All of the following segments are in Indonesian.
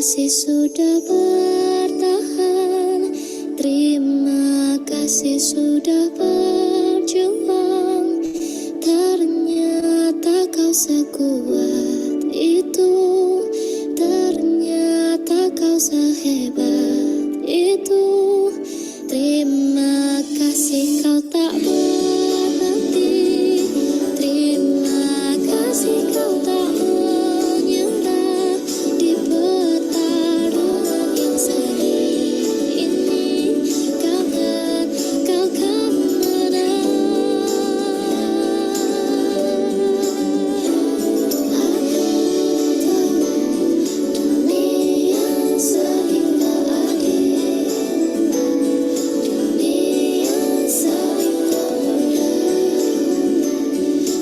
kasih sudah bertahan, terima kasih sudah berjuang. Ternyata kau sekuat itu, ternyata kau sehebat itu. Terima kasih kau tak berhenti, terima kasih kau tak menyerah di pertarungan yang sedih ini. Kau kan menang. Dunia saling tak adil, dunia saling tak mudah.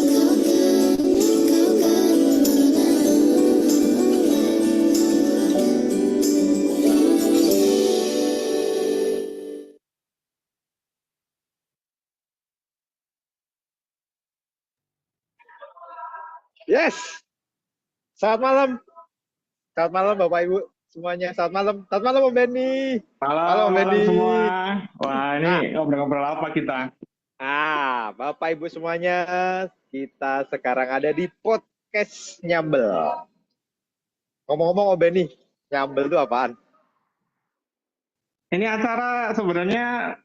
Kau kan menang. Yes. Selamat malam. Selamat malam Bapak Ibu semuanya. Selamat malam. Selamat malam Om Benny. Halo, Om Malam Benny. semua. Wah, ini ngobrol-ngobrol apa kita? Bapak Ibu semuanya, kita sekarang ada di podcast Nyambel. Ngomong-ngomong Om Benny, Nyambel itu apaan? Ini acara sebenarnya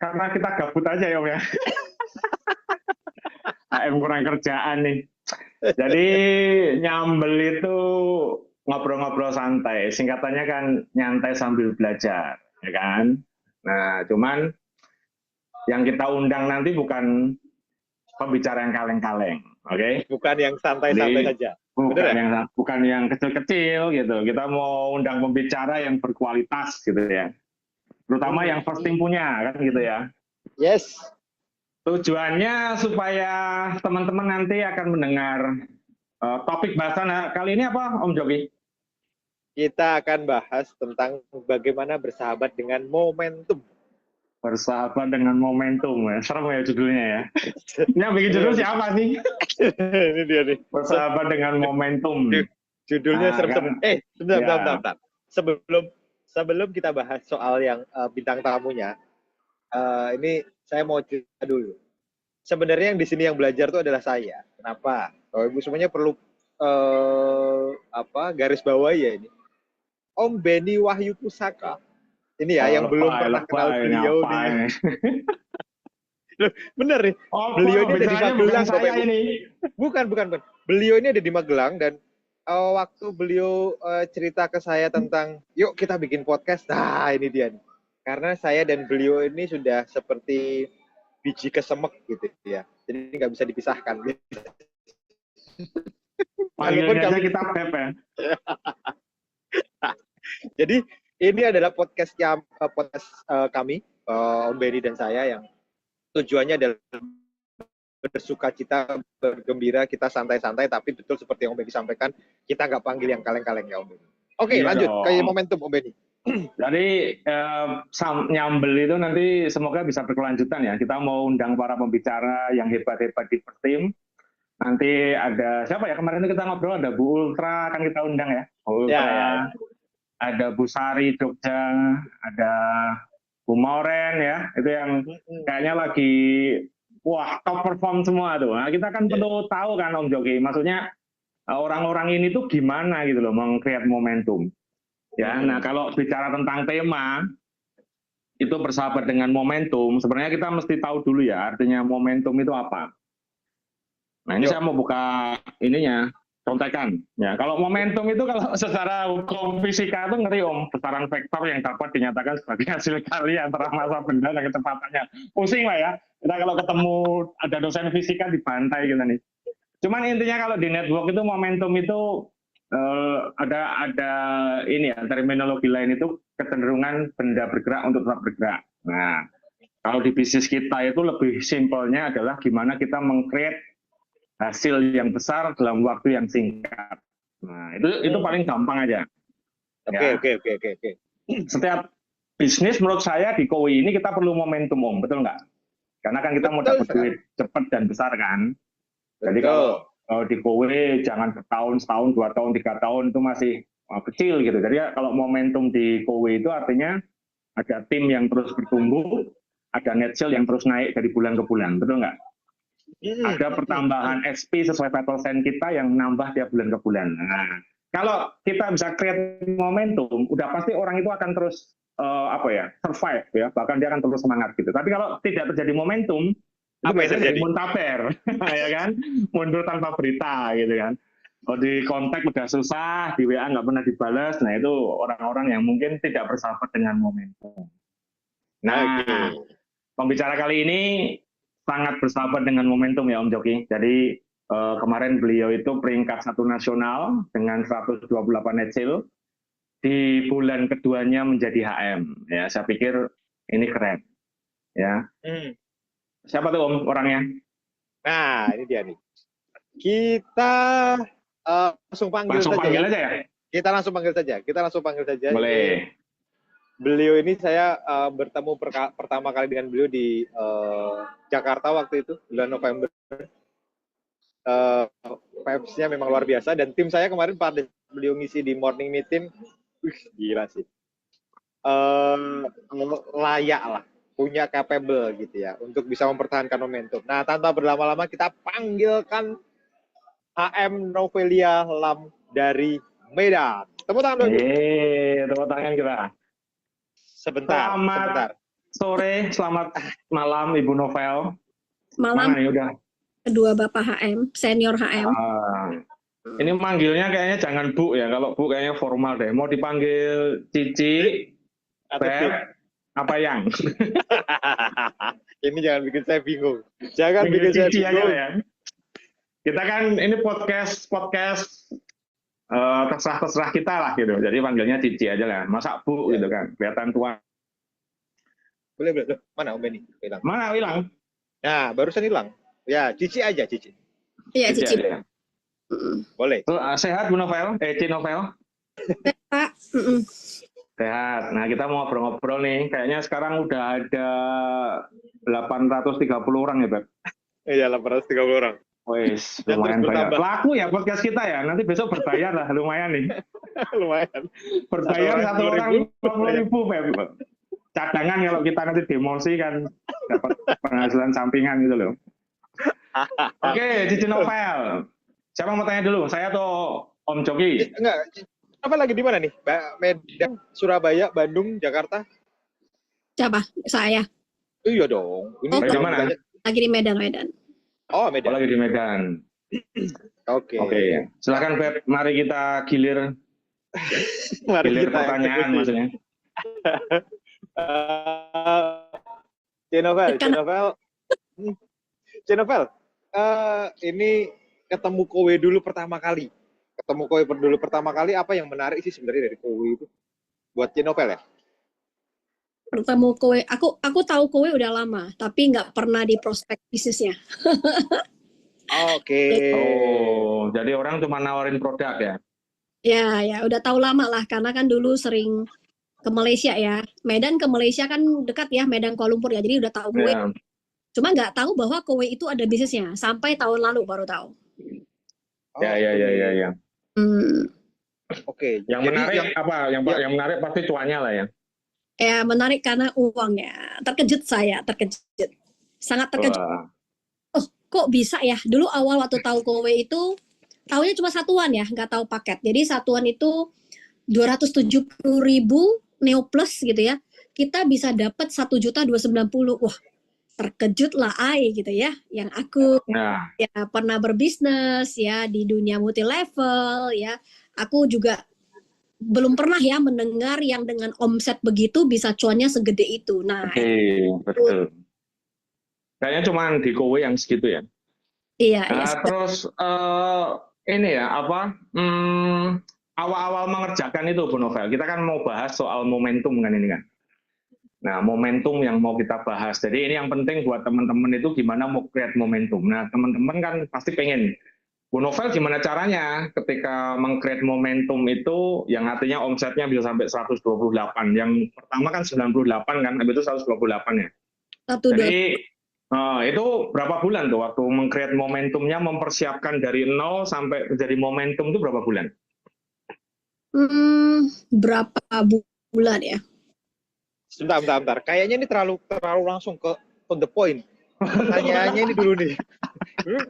karena kita gabut aja ya Om ya. AM kurang kerjaan nih. Jadi nyambel itu ngobrol-ngobrol santai. Singkatannya kan nyantai sambil belajar, ya kan? Nah, cuman yang kita undang nanti bukan pembicara yang kaleng-kaleng, oke? Bukan yang santai-santai Jadi, saja. Bener ya? bukan yang kecil-kecil gitu. Kita mau undang pembicara yang berkualitas gitu ya. Terutama yang first team punya kan gitu ya. Yes. Tujuannya supaya teman-teman nanti akan mendengar topik bahasan kali ini apa Om Jogi? Kita akan bahas tentang bagaimana bersahabat dengan momentum. Bersahabat dengan momentum ya. Serem ya judulnya ya. Ini yang bikin judul siapa sih? Ini dia nih. Bersahabat dengan momentum. Judulnya serem-serem. Bentar. Sebelum kita bahas soal yang bintang tamunya, ini saya mau cerita dulu. Sebenarnya yang di sini yang belajar itu adalah saya. Kenapa? Kalau Ibu semuanya perlu garis bawahi ya ini. Om Benny Wahyu Pusaka. Ini ya yang belum pernah kenal beliau nih. Bener nih. Beliau ini ada di Magelang. Bukan. Beliau ini ada di Magelang dan waktu beliau cerita ke saya tentang yuk kita bikin podcast. Nah, ini dia nih. Karena saya dan beliau ini sudah seperti biji kesemek gitu ya. Jadi nggak bisa dipisahkan. Walaupun aja kita beb ya. Jadi ini adalah podcast kami, Om Benny dan saya yang tujuannya adalah bersuka cita, bergembira, kita santai-santai, tapi betul seperti yang Om Benny sampaikan, kita nggak panggil yang kaleng-kaleng ya Om Benny. Oke, lanjut kayak momentum Om Benny. Jadi nyambel itu nanti semoga bisa berkelanjutan ya. Kita mau undang para pembicara yang hebat-hebat di tim. Nanti ada siapa ya kemarin kita ngobrol ada Bu Ultra kan kita undang ya. Bu Ultra, ya. Ada Bu Sari Jogja, ada Bu Mauren ya. Itu yang kayaknya lagi wah top perform semua tuh. Nah, kita kan perlu tahu kan Om Jogi. Maksudnya orang-orang ini tuh gimana gitu loh meng-create momentum. Ya, nah kalau bicara tentang tema itu bersahabat dengan momentum, sebenarnya kita mesti tahu dulu ya artinya momentum itu apa. Nah ini saya mau buka ininya, contekan. Ya, kalau momentum itu kalau secara hukum fisika itu ngeri Om, besaran vektor yang dapat dinyatakan sebagai hasil kali antara massa benda dan kecepatannya. Pusing lah ya. Kita kalau ketemu ada dosen fisika dibantai gitu nih. Cuman intinya kalau di network itu momentum itu ada ini ya terminologi lain itu kecenderungan benda bergerak untuk tetap bergerak. Nah, kalau di bisnis kita itu lebih simpelnya adalah gimana kita meng-create hasil yang besar dalam waktu yang singkat. Nah, itu paling gampang aja. Oke. Setiap bisnis menurut saya di KOI ini kita perlu momentum Om, betul nggak? Karena kan kita mau dapat duit cepat dan besar kan. Jadi kalau di KOI jangan setahun, 2 tahun, 3 tahun itu masih kecil gitu. Jadi ya, kalau momentum di Kowe itu artinya ada tim yang terus bertumbuh, ada net sale yang terus naik dari bulan ke bulan, betul nggak? Ada pertambahan XP sesuai vital sign kita yang nambah tiap bulan ke bulan. Nah, kalau kita bisa create momentum, udah pasti orang itu akan terus survive ya, bahkan dia akan terus semangat gitu. Tapi kalau tidak terjadi momentum, itu Apa yang biasanya terjadi? jadi muntaber, ya kan? Mundur tanpa berita gitu kan. Kalau di kontak udah susah, di WA nggak pernah dibalas, nah itu orang-orang yang mungkin tidak bersahabat dengan momentum. Nah, Oke. pembicara kali ini sangat bersahabat dengan momentum ya Om Joki. Jadi kemarin beliau itu peringkat 1 nasional dengan 128 net sale. Di bulan keduanya menjadi HM. Ya, saya pikir ini keren. Ya, siapa tuh Om orangnya? Nah, ini dia nih. Kita langsung panggil Langsung saja panggil ya. aja ya. Kita langsung panggil saja. Boleh. Beliau ini saya bertemu pertama kali dengan beliau di Jakarta waktu itu bulan November. Vibes-nya memang luar biasa dan tim saya kemarin pada beliau ngisi di morning meeting, gila sih. Layak lah, punya capable gitu ya untuk bisa mempertahankan momentum. Nah, tanpa berlama-lama kita panggilkan HM Novelia Lam dari Medan. Tepuk tangan dulu. Tepuk tangan kita. Sebentar. Sore, selamat malam Ibu Novel. Malam. Mana nih udah? Kedua Bapak HM, senior HM. Ini manggilnya kayaknya jangan Bu ya. Kalau Bu kayaknya formal deh. Mau dipanggil Cici, Beb, apa yang? Ini jangan bikin saya bingung. Jangan bikin saya Cici aja bingung. ya. Kita kan ini podcast terserah kita lah gitu. Jadi panggilnya Cici aja lah. Masa Bu gitu kan. Kelihatan tua. Boleh. Mana Om Benny? Hilang. Mana hilang? Nah, barusan hilang. Ya, Cici aja, Cici. Iya, Cici. aja. Boleh. Sehat Bu Novel? Ci Novel? Pak. Sehat. Nah, kita mau ngobrol-ngobrol nih. Kayaknya sekarang udah ada 830 orang ya, Beb? Iya, 830 orang. Wes, Dan lumayan terus banyak. bertambah. Laku ya podcast kita ya. Nanti besok berbayar lah, lumayan nih. Lumayan. Berbayar satu orang 50.000, Beb. Cadangan kalau kita nanti demosi kan dapat penghasilan sampingan gitu loh. Oke, Cici Novel. Siapa mau tanya dulu? Saya atau Om Joki? Enggak. Apa lagi di mana nih? Medan, Surabaya, Bandung, Jakarta? Siapa? Saya. Iya dong. Ini Di mana? banyak. Lagi di Medan. Oh, Oh, Medan. lagi di Medan. Oke. Oke. Silakan Beb, mari kita gilir Mari kita pertanyaan eksekusi. maksudnya. Cenovel, ini ketemu Kowe dulu pertama kali. Apa yang menarik sih sebenarnya dari Kowe itu? Buat Cenovel ya? Bertemu Kowe. Aku tahu Kowe udah lama, tapi nggak pernah di prospek bisnisnya. Oke. Oh, jadi orang cuma nawarin produk ya? Ya, udah tahu lama lah, karena kan dulu sering ke Malaysia ya. Medan ke Malaysia kan dekat ya, Medan Kuala Lumpur ya. Jadi udah tahu Kowe. Ya. Cuma nggak tahu bahwa Kowe itu ada bisnisnya. Sampai tahun lalu baru tahu. Ya. Oke. Yang Jadi menarik apa? Yang menarik pasti cuannya lah ya. Ya menarik karena uangnya. Terkejut saya, sangat terkejut. Wah. Oh, kok bisa ya? Dulu awal waktu tahu Kowe itu tahunya cuma satuan ya, nggak tahu paket. Jadi satuan itu 270.000 Neo Plus gitu ya. Kita bisa dapat 1.290.000. Wah, terkejut lah gitu ya. Yang aku Nah, ya pernah berbisnis ya di dunia multi level ya. Aku juga belum pernah ya mendengar yang dengan omset begitu bisa cuannya segede itu. Nah, oke, betul. Kayaknya cuma di Kowe yang segitu ya. iya. Terus ini ya apa? Awal-awal mengerjakan itu Bu Novel. Kita kan mau bahas soal momentum kan ini kan. Nah, momentum yang mau kita bahas. Jadi ini yang penting buat teman-teman itu gimana mau create momentum. Nah, teman-teman kan pasti pengen. Bu Novel gimana caranya ketika meng-create momentum itu yang artinya omsetnya bisa sampai 128. Yang pertama kan 98 kan, habis itu 128 ya. Jadi itu berapa bulan tuh waktu meng-create momentumnya, mempersiapkan dari nol sampai menjadi momentum itu berapa bulan? Berapa bulan ya? Sebentar. Kayaknya ini terlalu langsung ke on the point. Pertanyaannya ini dulu nih.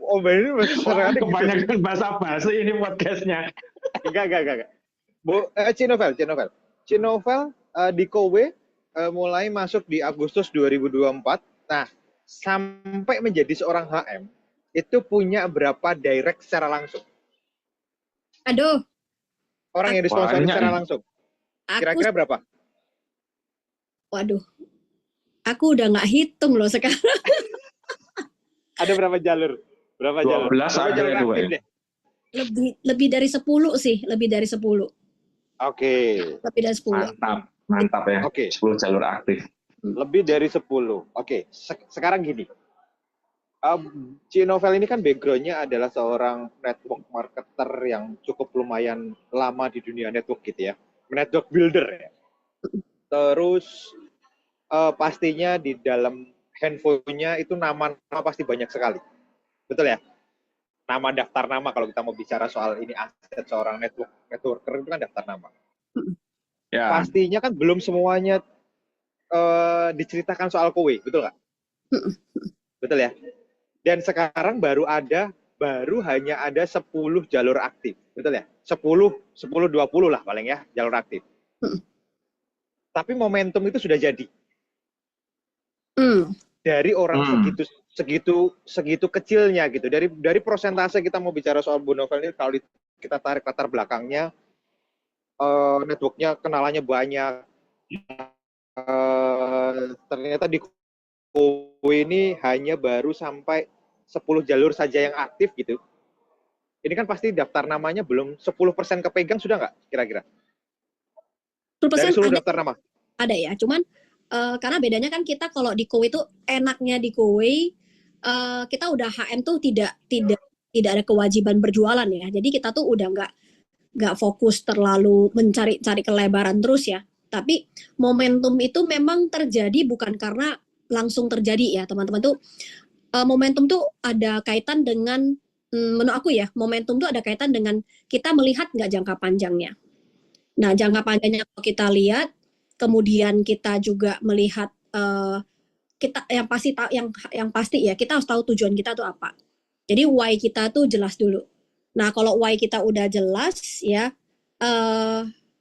Oh, ini Wah, serangannya gitu. kebanyakan bahasa basi ini podcastnya. Enggak. Cinovel. Di Kowe mulai masuk di Agustus 2024. Nah, sampai menjadi seorang HM itu punya berapa direct secara langsung? Aduh, Orang yang disponsori Banyak secara ya. langsung. aku, Kira-kira berapa? waduh, aku udah nggak hitung loh sekarang. Ada berapa jalur? 12 Berapa ada jalur itu, aktif Pak. deh? Lebih dari 10 sih, lebih dari 10. Oke. Lebih dari 10. Mantap ya. Oke. 10 jalur aktif. Lebih dari 10. Oke. Sekarang gini. Cinovel ini kan background-nya adalah seorang network marketer yang cukup lumayan lama di dunia network gitu ya. Network builder ya. Terus pastinya di dalam handphonenya itu nama-nama pasti banyak sekali. Betul ya? Nama daftar nama kalau kita mau bicara soal ini aset seorang networker itu kan daftar nama. Ya. Pastinya kan belum semuanya diceritakan soal Kowe, betul nggak? Betul ya? Dan sekarang baru hanya ada 10 jalur aktif, betul ya? 10, 20 lah paling ya jalur aktif. Tapi momentum itu sudah jadi. Dari orang segitu kecilnya gitu. Dari persentase kita mau bicara soal Bu Novel ini, kalau kita tarik latar belakangnya, networknya kenalannya banyak. Ternyata di Kowe ini hanya baru sampai 10 jalur saja yang aktif gitu. Ini kan pasti daftar namanya belum 10% kepegang, sudah nggak kira-kira? 10% Dari seluruh ada, daftar nama? ada ya, cuman karena bedanya kan kita kalau di Kowe itu enaknya di Kowe kita udah HM tuh tidak ada kewajiban berjualan ya. Jadi kita tuh udah nggak fokus terlalu mencari kelebaran terus ya. Tapi momentum itu memang terjadi bukan karena langsung terjadi ya teman-teman tuh. Momentum tuh ada kaitan dengan menurut aku ya, momentum tuh ada kaitan dengan kita melihat nggak jangka panjangnya. Nah, jangka panjangnya kalau kita lihat, kemudian kita juga melihat kita yang pasti ya kita harus tahu tujuan kita tuh apa. Jadi why kita tuh jelas dulu. Nah, kalau why kita udah jelas ya,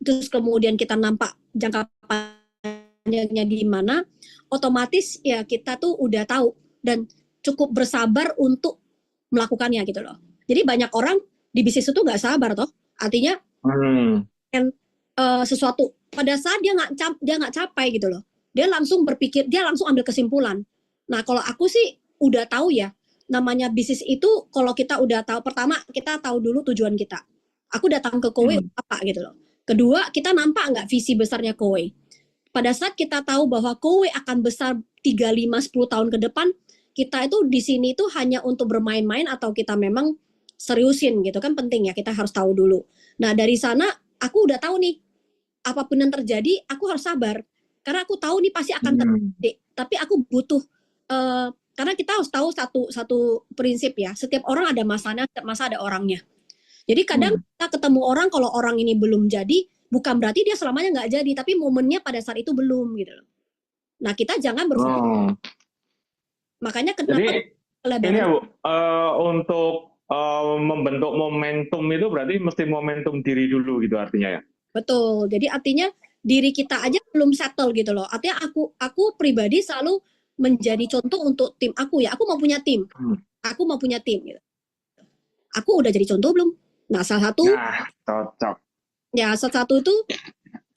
terus kemudian kita nampak jangka panjangnya di mana, otomatis ya kita tuh udah tahu dan cukup bersabar untuk melakukannya gitu loh. Jadi banyak orang di bisnis itu nggak sabar toh. Artinya sesuatu pada saat dia nggak capai gitu loh. Dia langsung berpikir, dia langsung ambil kesimpulan. Nah kalau aku sih udah tahu ya, namanya bisnis itu kalau kita udah tahu, pertama kita tahu dulu tujuan kita. Aku datang ke Kowe apa gitu loh. Kedua, kita nampak nggak visi besarnya Kowe. Pada saat kita tahu bahwa Kowe akan besar 3, 5, 10 tahun ke depan, kita itu di sini tuh hanya untuk bermain-main atau kita memang seriusin gitu kan, penting ya, kita harus tahu dulu. Nah dari sana aku udah tahu nih, apapun yang terjadi aku harus sabar karena aku tahu nih pasti akan terjadi. Tapi aku butuh karena kita harus tahu satu prinsip ya, setiap orang ada masanya, setiap masa ada orangnya. Jadi kadang kita ketemu orang, kalau orang ini belum jadi, bukan berarti dia selamanya nggak jadi, tapi momennya pada saat itu belum gitu loh. Nah kita jangan berpikir. Makanya kenapa ini ya Bu, untuk membentuk momentum itu berarti mesti momentum diri dulu gitu artinya ya? Betul, jadi artinya diri kita aja belum settle gitu loh. Artinya aku pribadi selalu menjadi contoh untuk tim aku ya. Aku mau punya tim. Aku mau punya tim gitu. Aku udah jadi contoh belum? Nah, salah satu. Nah, cocok. Ya, salah satu itu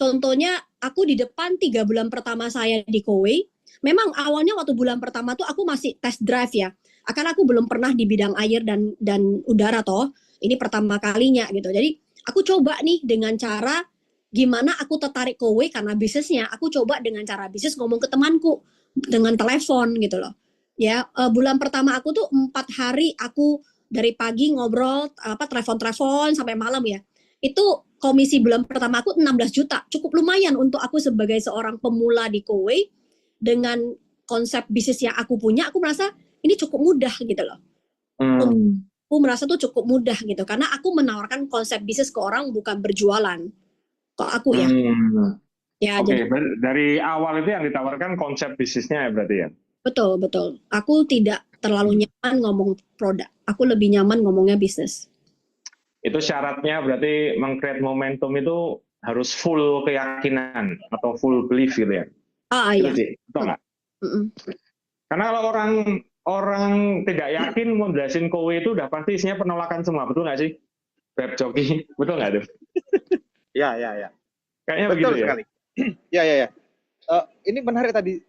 contohnya aku di depan 3 bulan pertama saya di Kowe. Memang awalnya waktu bulan pertama tuh aku masih test drive ya. Karena aku belum pernah di bidang air dan udara toh. Ini pertama kalinya gitu. Jadi aku coba nih dengan cara gimana aku tertarik Kowe karena bisnisnya. Aku coba dengan cara bisnis ngomong ke temanku dengan telepon gitu loh. Ya, bulan pertama aku tuh 4 hari aku dari pagi ngobrol telepon sampai malam ya. Itu komisi bulan pertama aku 16 juta. Cukup lumayan untuk aku sebagai seorang pemula di Kowe dengan konsep bisnis yang aku punya, aku merasa ini cukup mudah gitu loh. Aku merasa tuh cukup mudah gitu karena aku menawarkan konsep bisnis ke orang, bukan berjualan. Kok aku ya. Hmm. Ya, Oke, jadi dari awal itu yang ditawarkan konsep bisnisnya ya berarti ya. betul. Aku tidak terlalu nyaman ngomong produk. Aku lebih nyaman ngomongnya bisnis. Itu syaratnya berarti meng-create momentum itu harus full keyakinan atau full belief gitu ya. Itu Iya. sih, betul nggak? Mm-mm. Karena kalau orang tidak yakin mau jelasin kowe itu udah pasti isinya penolakan semua, betul nggak sih? Beb Joki, betul nggak tuh? Ya. Kayaknya Betul begitu ya. sekali. Ya. Ini menarik tadi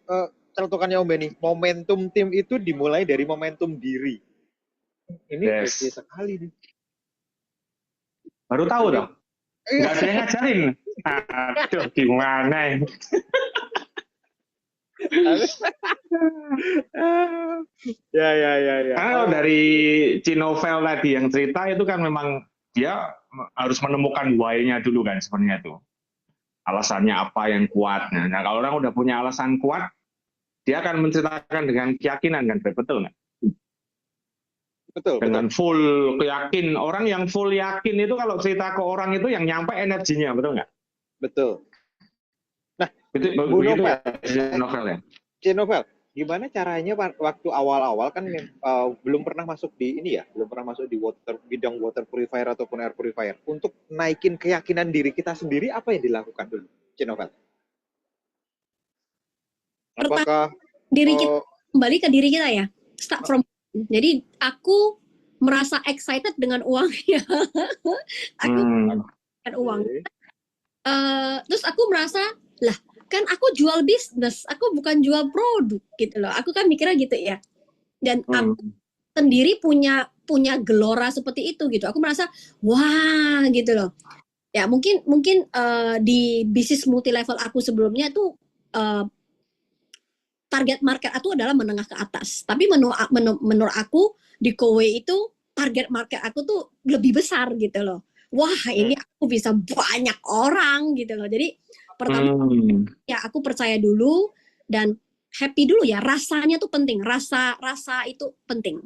celutukannya Om Benny. Momentum tim itu dimulai dari momentum diri. Ini Yes. kece sekali nih. Baru tahu dong. Iya. Nggak ada yang ngajarin. Aduh, gimana ya? Ya. Karena kalau dari Cinovel tadi yang cerita itu kan memang dia harus menemukan why-nya dulu kan sebenarnya itu. Alasannya apa yang kuat. Nah, kalau orang udah punya alasan kuat, dia akan menceritakan dengan keyakinan kan, betul nggak? Betul. Dengan full keyakin. Orang yang full yakin itu kalau cerita ke orang itu yang nyampe energinya, betul nggak? Betul. Nah, Begitu Novel. ya, Novel ya. Novel, gimana caranya waktu awal-awal kan belum pernah masuk di ini ya, belum pernah masuk di bidang water purifier ataupun air purifier. Untuk naikin keyakinan diri kita sendiri, apa yang dilakukan dulu, Novel? Apakah Diri kita, kembali ke diri kita ya. Start from. Jadi aku merasa excited dengan uangnya. Aku dengan uang. Terus aku merasa, lah kan aku jual bisnis, aku bukan jual produk gitu loh. Aku kan mikirnya gitu ya. Dan aku sendiri punya gelora seperti itu gitu. Aku merasa wah gitu loh. Ya mungkin di bisnis multi level aku sebelumnya tuh target market aku adalah menengah ke atas. Tapi menurut aku di Kowe itu target market aku tuh lebih besar gitu loh. Wah ini aku bisa banyak orang gitu loh. Jadi pertama ya aku percaya dulu dan happy dulu ya. Rasanya tuh penting. Rasa itu penting.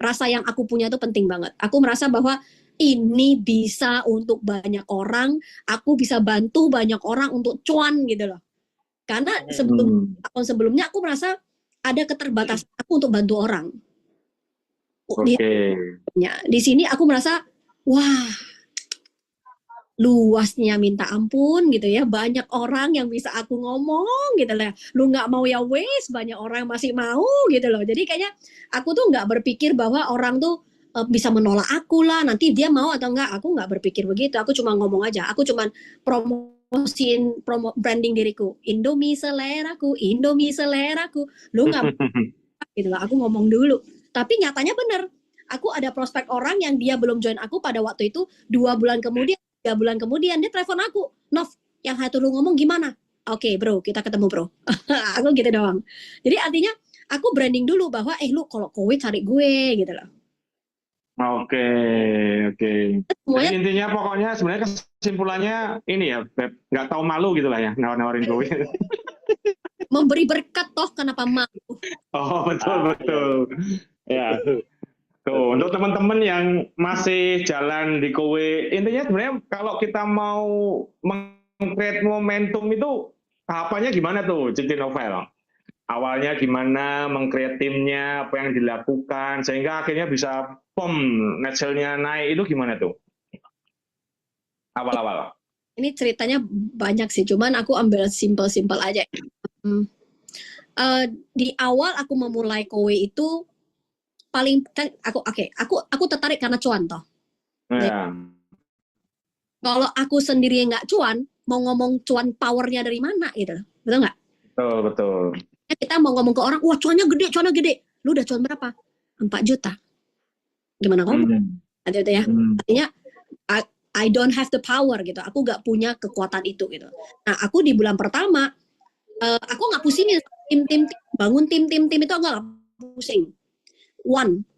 Rasa yang aku punya tuh penting banget. Aku merasa bahwa ini bisa untuk banyak orang. Aku bisa bantu banyak orang untuk cuan gitu loh. Karena tahun sebelumnya aku merasa ada keterbatasan aku untuk bantu orang. Di sini aku merasa wah luasnya minta ampun gitu ya, banyak orang yang bisa aku ngomong gitu lah. Lu nggak mau ya wes, banyak orang masih mau gitu loh. Jadi kayaknya aku tuh nggak berpikir bahwa orang tuh bisa menolak aku lah, nanti dia mau atau enggak. Aku nggak berpikir begitu. Aku cuma ngomong aja. Aku cuma branding diriku. Indomie seleraku. Lu nggak gitu lah. Aku ngomong dulu. Tapi nyatanya bener. Aku ada prospek orang yang dia belum join aku pada waktu itu 2 bulan kemudian, 3 bulan kemudian dia telepon aku. Nov, yang hatu lu ngomong gimana? Oke, bro, kita ketemu bro. Aku gitu doang. Jadi artinya aku branding dulu bahwa lu kalau kowe cari gue gitu loh. Oke. Jadi intinya pokoknya sebenarnya kesimpulannya ini ya, Beb, nggak tahu malu gitu lah ya nawarin kowe. Memberi berkat toh kenapa malu? Oh betul. Ya. Tuh, untuk teman-teman yang masih jalan di Kowe, intinya sebenarnya kalau kita mau meng-create momentum itu tahapannya gimana tuh, Cici Novel? Awalnya gimana meng-create timnya, apa yang dilakukan, sehingga akhirnya bisa net sale-nya naik, itu gimana tuh? Awal-awal. Ini ceritanya banyak sih, cuman aku ambil simple-simple aja. Di awal aku memulai Kowe itu paling aku tertarik karena cuan toh. Kalau aku sendiri nggak cuan, mau ngomong cuan powernya dari mana gitu, betul nggak? Betul. Kita mau ngomong ke orang, wah cuannya gede. Lu udah cuan berapa? 4 juta. Gimana ngomong? Gitu ya. Artinya I don't have the power gitu. Aku nggak punya kekuatan itu gitu. Nah aku di bulan pertama, aku nggak pusingin tim, bangun tim itu aku nggak pusing.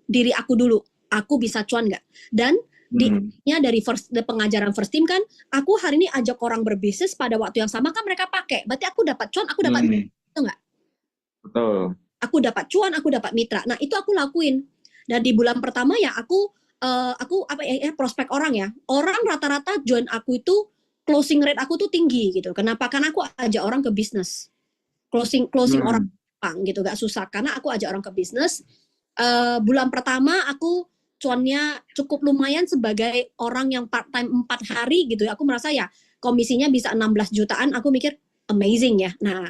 Diri aku dulu, aku bisa cuan nggak? Dan dari pengajaran first team kan, aku hari ini ajak orang berbisnis pada waktu yang sama kan mereka pakai, berarti aku dapat cuan, aku dapat mitra, itu nggak? Betul. Aku dapat cuan, aku dapat mitra. Nah itu aku lakuin. Dan di bulan pertama ya aku prospek orang ya. Orang rata-rata join aku itu closing rate aku tuh tinggi gitu. Kenapa? Karena aku ajak orang ke bisnis. Closing orang gitu, gak susah. Karena aku ajak orang ke bisnis. Bulan pertama aku cuannya cukup lumayan sebagai orang yang part time 4 hari gitu. Aku merasa ya komisinya bisa 16 jutaan. Aku mikir amazing ya. Nah,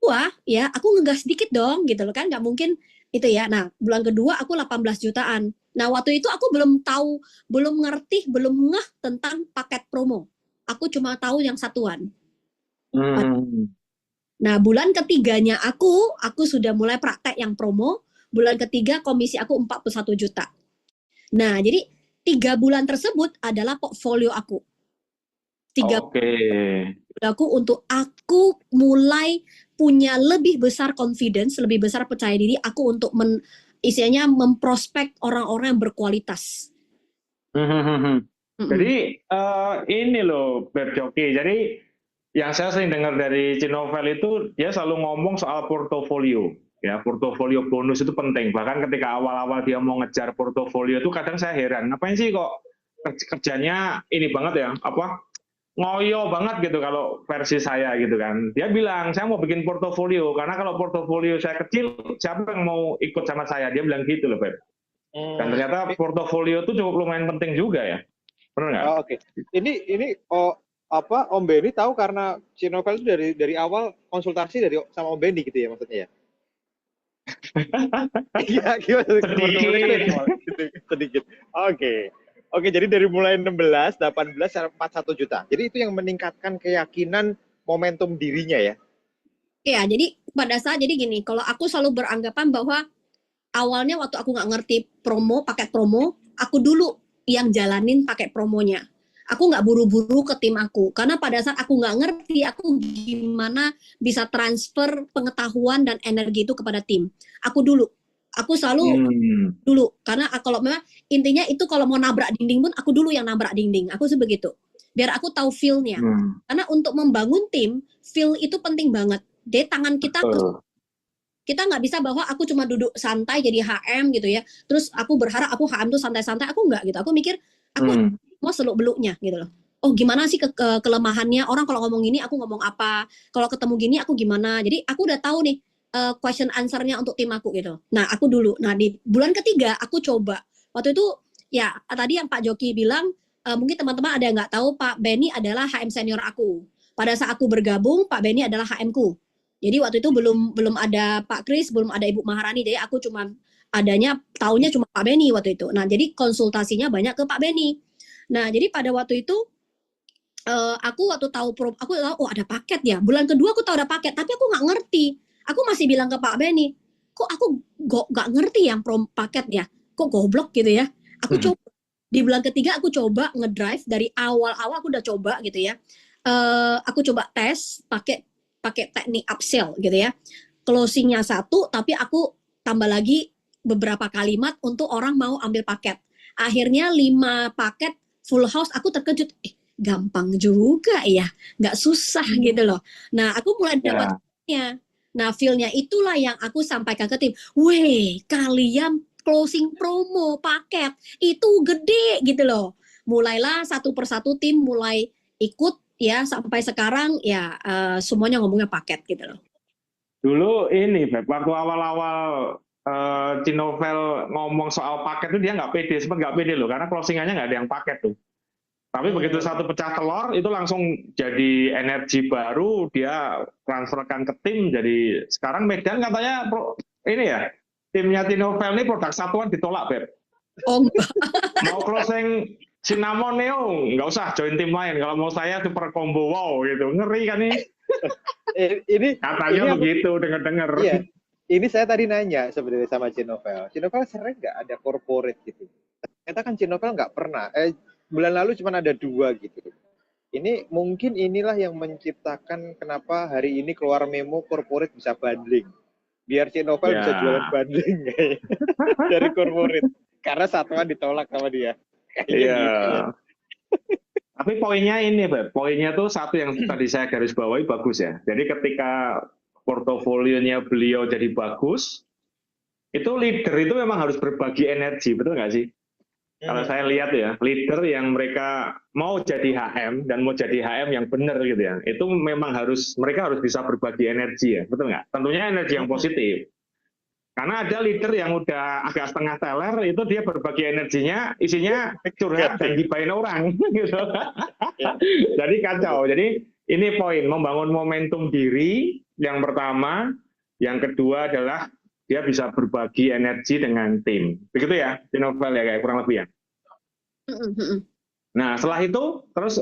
wah ya aku ngegas dikit dong gitu loh kan. Gak mungkin itu ya. Nah, bulan kedua aku 18 jutaan. Nah, waktu itu aku belum tahu, belum ngerti, belum ngeh tentang paket promo. Aku cuma tahu yang satuan. Nah, bulan ketiganya aku sudah mulai praktek yang promo. Bulan ketiga komisi aku 41 juta. Nah, jadi 3 bulan tersebut adalah portfolio aku. 3 aku untuk aku mulai punya lebih besar confidence, lebih besar percaya diri aku untuk istilahnya memprospek orang-orang yang berkualitas. Jadi ini loh Beb Joki. Jadi yang saya sering dengar dari Cinovel itu dia selalu ngomong soal portofolio. Ya, portofolio bonus itu penting. Bahkan ketika awal-awal dia mau ngejar portofolio itu kadang saya heran, ngapain sih kok kerjanya ini banget ya, ngoyo banget gitu kalau versi saya gitu kan. Dia bilang, saya mau bikin portofolio karena kalau portofolio saya kecil, siapa yang mau ikut sama saya? Dia bilang gitu loh, Beb. Dan ternyata portofolio itu cukup lumayan penting juga ya. Benar nggak? Oke. Ini Om Benny tahu karena Cinovel itu dari awal konsultasi sama Om Benny gitu ya maksudnya ya? Iya, gimana? Sedikit. Oke, jadi dari mulai 16, 18, 41 juta. Jadi itu yang meningkatkan keyakinan momentum dirinya ya? Iya, jadi pada saat, jadi gini, kalau aku selalu beranggapan bahwa awalnya waktu aku nggak ngerti paket promo, aku dulu yang jalanin paket promonya. Aku nggak buru-buru ke tim aku, karena pada saat aku nggak ngerti, aku gimana bisa transfer pengetahuan dan energi itu kepada tim. Aku selalu dulu, karena kalau memang intinya itu kalau mau nabrak dinding pun, aku dulu yang nabrak dinding. Aku sebegitu, biar aku tahu feel-nya. Karena untuk membangun tim, feel itu penting banget. Jadi tangan kita kita nggak bisa bahwa aku cuma duduk santai jadi HM gitu ya. Terus aku berharap aku HM tuh santai-santai, aku nggak gitu. Aku mikir aku mau seluk-beluknya gitu loh. Oh gimana sih kelemahannya orang kalau ngomong gini aku ngomong apa, kalau ketemu gini aku gimana. Jadi aku udah tahu nih question answer-nya untuk tim aku gitu. Nah aku dulu. Nah di bulan ketiga aku coba. Waktu itu ya tadi yang Pak Joki bilang mungkin teman-teman ada yang nggak tahu Pak Benny adalah HM senior aku. Pada saat aku bergabung Pak Benny adalah HM-ku. Jadi waktu itu belum ada Pak Kris, belum ada Ibu Maharani. Jadi aku taunya cuma Pak Benny waktu itu. Nah jadi konsultasinya banyak ke Pak Benny. Nah, jadi pada waktu itu aku waktu tahu oh ada paket ya. Bulan kedua aku tahu ada paket, tapi aku nggak ngerti. Aku masih bilang ke Pak Benny, kok aku nggak ngerti yang paket ya? Kok goblok gitu ya? Aku coba di bulan ketiga aku coba ngedrive dari awal-awal aku udah coba gitu ya. Aku coba tes pakai teknik upsell gitu ya. Closingnya 1, tapi aku tambah lagi beberapa kalimat untuk orang mau ambil paket. Akhirnya 5 paket full house, aku terkejut, gampang juga ya, nggak susah gitu loh. Nah, aku mulai dapat feel-nya. Nah, feel-nya itulah yang aku sampaikan ke tim. Weh, kalian closing promo paket itu gede gitu loh. Mulailah satu persatu tim mulai ikut ya, sampai sekarang ya semuanya ngomongnya paket gitu loh. Dulu ini, Beb, waktu awal-awal Cinovel ngomong soal paket itu dia sempat nggak pede loh, karena closingannya nggak ada yang paket tuh. Tapi begitu satu pecah telur itu langsung jadi energi baru, dia transferkan ke tim. Jadi sekarang Medan katanya ini ya, timnya Cinovel ini produk satuan ditolak, Beb. Oh enggak. Mau closing Cinnamon Neo, nggak usah join tim lain. Kalau mau saya super combo, wow gitu, ngeri kan ini. Ini katanya begitu, dengar-dengar. Iya. Ini saya tadi nanya sebenarnya sama Cinovel. Cinovel sering nggak ada corporate gitu? Ternyata kan Cinovel nggak pernah. Bulan lalu cuma ada 2 gitu. Ini mungkin inilah yang menciptakan kenapa hari ini keluar memo corporate bisa bundling. Biar Cinovel bisa jualan bundling dari corporate. Karena satuan ditolak sama dia. Iya. Tapi poinnya ini, Beb. Poinnya tuh satu yang tadi saya garis bawahi bagus ya. Jadi ketika portofolionya beliau jadi bagus, itu leader itu memang harus berbagi energi, betul nggak sih? Kalau saya lihat ya, leader yang mereka mau jadi HM dan mau jadi HM yang benar gitu ya, itu memang mereka harus bisa berbagi energi ya, betul nggak? Tentunya energi yang positif. Karena ada leader yang udah agak setengah teler, itu dia berbagi energinya, isinya curhat dan gibahin orang gitu. Jadi kacau. Jadi ini poin, membangun momentum diri yang pertama, yang kedua adalah dia bisa berbagi energi dengan tim. Begitu ya, di novel ya, kayak kurang lebih ya. Nah, setelah itu, terus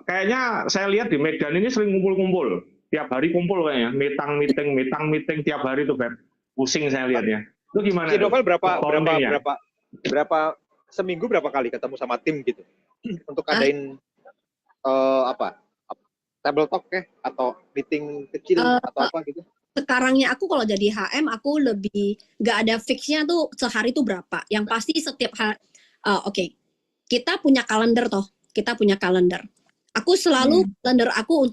kayaknya saya lihat di Medan ini sering kumpul-kumpul. Tiap hari kumpul kayaknya, meeting tiap hari tuh, Beb. Pusing saya lihatnya. Itu gimana? Si Novel Bondingnya? berapa seminggu berapa kali ketemu sama tim gitu? Untuk adain table talk ya, atau meeting kecil atau apa gitu? Sekarangnya aku kalau jadi HM aku lebih nggak ada fixnya tuh sehari tuh berapa. Yang pasti setiap hari oke. Kita punya kalender toh. Kita punya kalender. Aku selalu kalender aku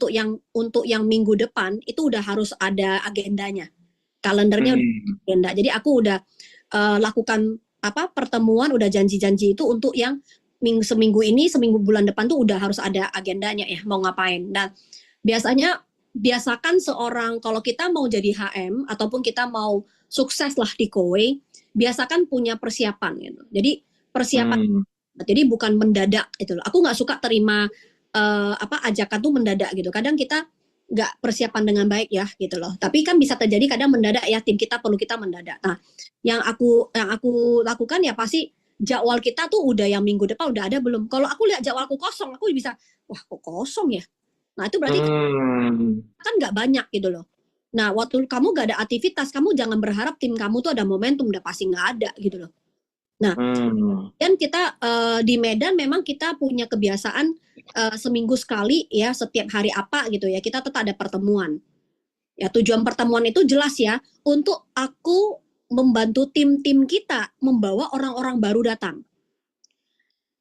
untuk yang minggu depan itu udah harus ada agendanya. Kalendernya udah ada agenda. Jadi aku udah lakukan pertemuan, udah janji-janji itu untuk yang seminggu ini, seminggu bulan depan tuh udah harus ada agendanya ya, mau ngapain. Dan biasakan seorang, kalau kita mau jadi HM ataupun kita mau sukses lah di Kowe, biasakan punya persiapan gitu. Jadi persiapan, jadi bukan mendadak gitu loh. Aku nggak suka terima ajakan tuh mendadak gitu. Kadang kita nggak persiapan dengan baik ya gitu loh. Tapi kan bisa terjadi kadang mendadak ya, tim kita perlu kita mendadak. Nah, yang aku lakukan ya pasti jadwal kita tuh udah yang minggu depan udah ada belum. Kalau aku lihat jadwalku kosong, aku bisa wah kok kosong ya. Nah itu berarti kan nggak banyak gitu loh. Nah waktu kamu nggak ada aktivitas, kamu jangan berharap tim kamu tuh ada momentum, udah pasti nggak ada gitu loh. Nah, dan kita di Medan memang kita punya kebiasaan seminggu sekali ya, setiap hari apa gitu ya, kita tetap ada pertemuan. Ya tujuan pertemuan itu jelas ya, untuk aku membantu tim-tim kita membawa orang-orang baru datang.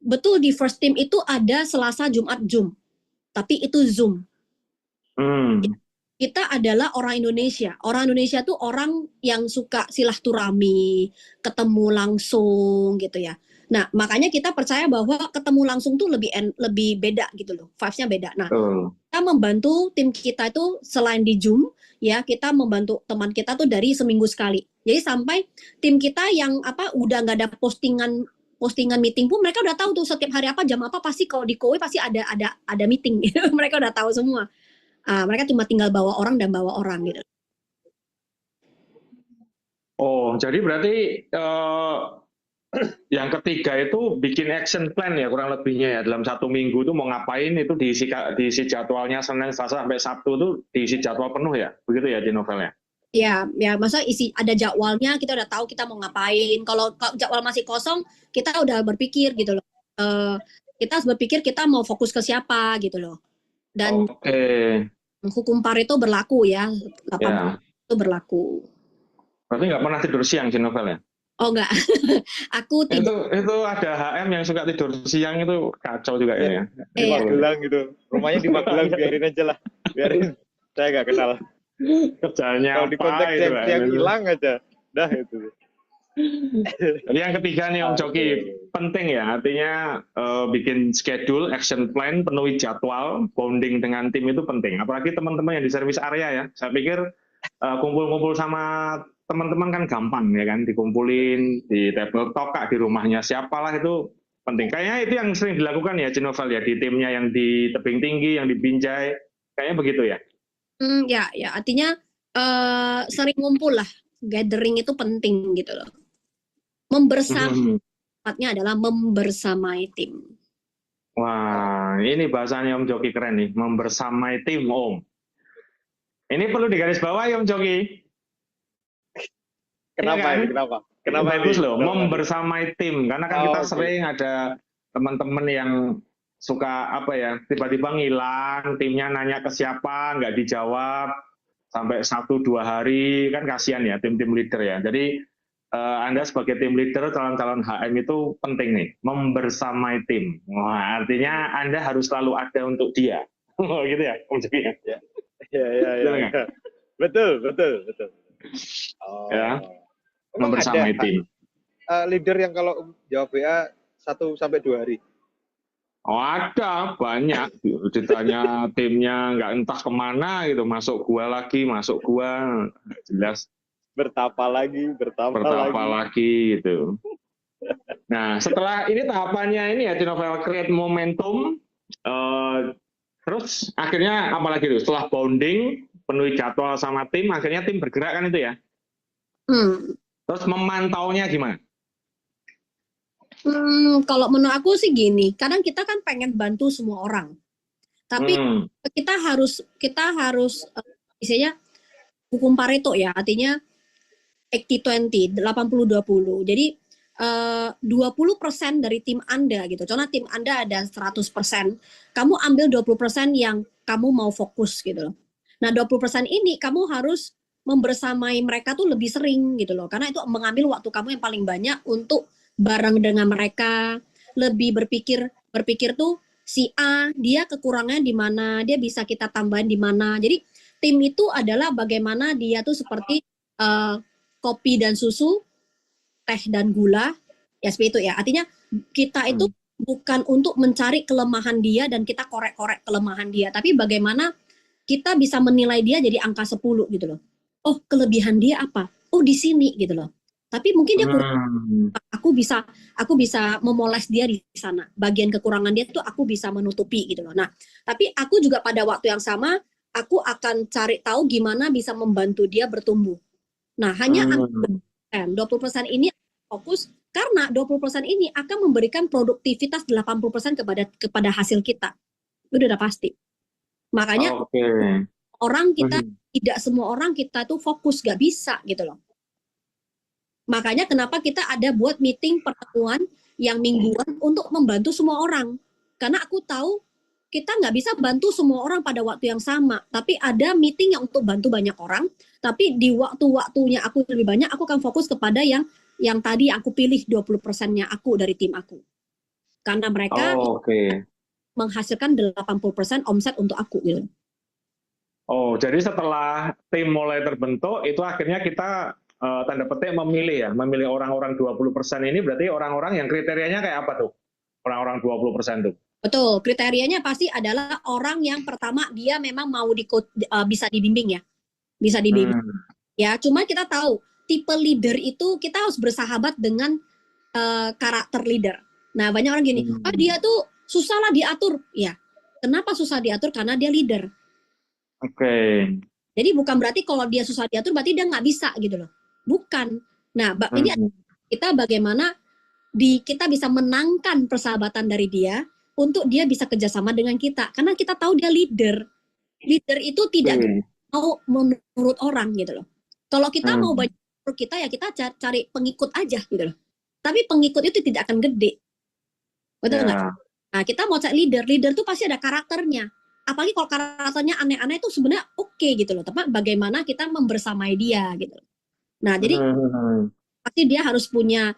Betul, di first team itu ada Selasa, Jumat, Zoom. Tapi itu Zoom. Kita adalah orang Indonesia. Orang Indonesia tuh orang yang suka silaturahmi, ketemu langsung gitu ya. Nah, makanya kita percaya bahwa ketemu langsung tuh lebih beda gitu loh. Vibes-nya beda. Nah, kita membantu tim kita itu selain di Zoom, ya kita membantu teman kita tuh dari seminggu sekali. Jadi sampai tim kita yang udah nggak ada postingan meeting pun mereka udah tahu tuh setiap hari apa, jam apa, pasti kalau di Kowe pasti ada meeting. Mereka udah tahu semua. Mereka cuma tinggal bawa orang dan bawa orang gitu. Oh, jadi berarti yang ketiga itu bikin action plan ya kurang lebihnya ya, dalam satu minggu itu mau ngapain itu diisi jadwalnya Senin, Selasa sampai Sabtu itu diisi jadwal penuh ya, begitu ya di novelnya? Ya, masa ada jadwalnya, kita udah tahu kita mau ngapain. Kalau jadwal masih kosong, kita udah berpikir gitu loh. Kita harus berpikir kita mau fokus ke siapa gitu loh. Dan hukum Pareto berlaku ya, 8 itu berlaku. Berarti nggak pernah tidur siang di novel ya? Oh enggak, aku tidak. Itu ada HM yang suka tidur siang, itu kacau juga ya. Di Magelang gitu, rumahnya di Magelang, biarin aja lah, biarin. Saya nggak kenal. Kerjanya kalau di konteks yang hilang aja, dah itu. Jadi yang ketiga nih Om Joki, penting ya, artinya bikin schedule, action plan, penuhi jadwal, bonding dengan tim itu penting. Apalagi teman-teman yang di service area ya, saya pikir kumpul-kumpul sama teman-teman kan gampang ya kan, dikumpulin di table talk di rumahnya siapalah, itu penting. Kayaknya itu yang sering dilakukan ya Cinovel ya, di timnya yang di tebing tinggi, yang di Binjai, kayaknya begitu ya. Ya artinya sering ngumpul lah, gathering itu penting gitu loh. Membersamainya adalah membersamai tim. Wah, ini bahasanya Om Joki keren nih, membersamai tim Om. Ini perlu digarisbawahi Om Joki. Kenapa ya kan? ini? Kenapa bagus ini? Loh, membersamai tim. Karena kan kita sering ada teman-teman yang suka tiba-tiba ngilang, timnya nanya ke siapa, nggak dijawab sampai 1-2 hari, kan kasihan ya tim-tim leader ya. Jadi Anda sebagai tim leader, calon-calon HM itu penting nih, membersamai tim. Wah, artinya Anda harus selalu ada untuk dia. Gitu ya, Om Joki ya? Ya. Betul. Ya, membersamai tim. leader yang kalau jawab WA 1 sampai 2 hari? Oh, ada banyak. Ditanya timnya nggak entah kemana gitu, masuk gua lagi, masuk gua, nggak jelas Bertapa lagi bertapa lagi gitu. Nah, setelah ini tahapannya ini ya di novel create momentum, terus akhirnya apa lagi tuh? Setelah bonding, penuhi jadwal sama tim, akhirnya tim bergerak kan itu ya. Hmm. Terus memantaunya gimana? Kalau menurut aku sih gini, kadang kita kan pengen bantu semua orang, tapi kita harus misalnya hukum Pareto ya, artinya 80-20, 80-20. Jadi 20% dari tim Anda gitu. Contoh tim Anda ada 100%, kamu ambil 20% yang kamu mau fokus gitu loh. Nah, 20% ini kamu harus membersamai mereka tuh lebih sering gitu loh. Karena itu mengambil waktu kamu yang paling banyak untuk bareng dengan mereka, lebih berpikir tuh si A dia kekurangannya di mana, dia bisa kita tambahin di mana. Jadi tim itu adalah bagaimana dia tuh seperti kopi dan susu, teh dan gula, ya seperti itu ya. Artinya kita itu bukan untuk mencari kelemahan dia dan kita korek-korek kelemahan dia, tapi bagaimana kita bisa menilai dia jadi angka 10 gitu loh. Oh, kelebihan dia apa? Oh, di sini gitu loh. Tapi mungkin dia kurang, aku bisa memoles dia di sana. Bagian kekurangan dia tuh aku bisa menutupi gitu loh. Nah, tapi aku juga pada waktu yang sama aku akan cari tahu gimana bisa membantu dia bertumbuh. Nah, hanya 20% ini fokus karena 20% ini akan memberikan produktivitas 80% kepada hasil kita. Itu udah pasti. Makanya orang kita tidak semua orang kita tuh fokus, gak bisa gitu loh. Makanya kenapa kita ada buat meeting pertemuan yang mingguan untuk membantu semua orang. Karena aku tahu kita nggak bisa bantu semua orang pada waktu yang sama. Tapi ada meeting yang untuk bantu banyak orang. Tapi di waktu-waktunya aku lebih banyak, aku akan fokus kepada yang tadi aku pilih 20%-nya aku dari tim aku. Karena mereka menghasilkan 80% omset untuk aku gitu. Oh, jadi setelah tim mulai terbentuk, itu akhirnya kita tanda petik memilih orang-orang 20% ini berarti orang-orang yang kriterianya kayak apa tuh? Orang-orang 20% tuh. Betul, kriterianya pasti adalah orang yang pertama dia memang mau bisa dibimbing ya. Bisa dibimbing. Ya, cuma kita tahu tipe leader itu kita harus bersahabat dengan karakter leader. Nah, banyak orang gini, dia tuh susah lah diatur. Ya, kenapa susah diatur? Karena dia leader. Jadi bukan berarti kalau dia susah diatur berarti dia nggak bisa gitu loh. Bukan. Nah, ini kita bagaimana kita bisa menangkan persahabatan dari dia untuk dia bisa kerjasama dengan kita. Karena kita tahu dia leader. Leader itu tidak mau menurut orang gitu loh. Kalau kita mau banyak menurut kita ya kita cari pengikut aja gitu loh. Tapi pengikut itu tidak akan gede. Betul nggak? Nah, kita mau cari leader. Leader tuh pasti ada karakternya. Apalagi kalau karakternya aneh-aneh itu sebenarnya oke gitu loh. Tapi bagaimana kita membersamai dia gitu. Nah, jadi pasti dia harus punya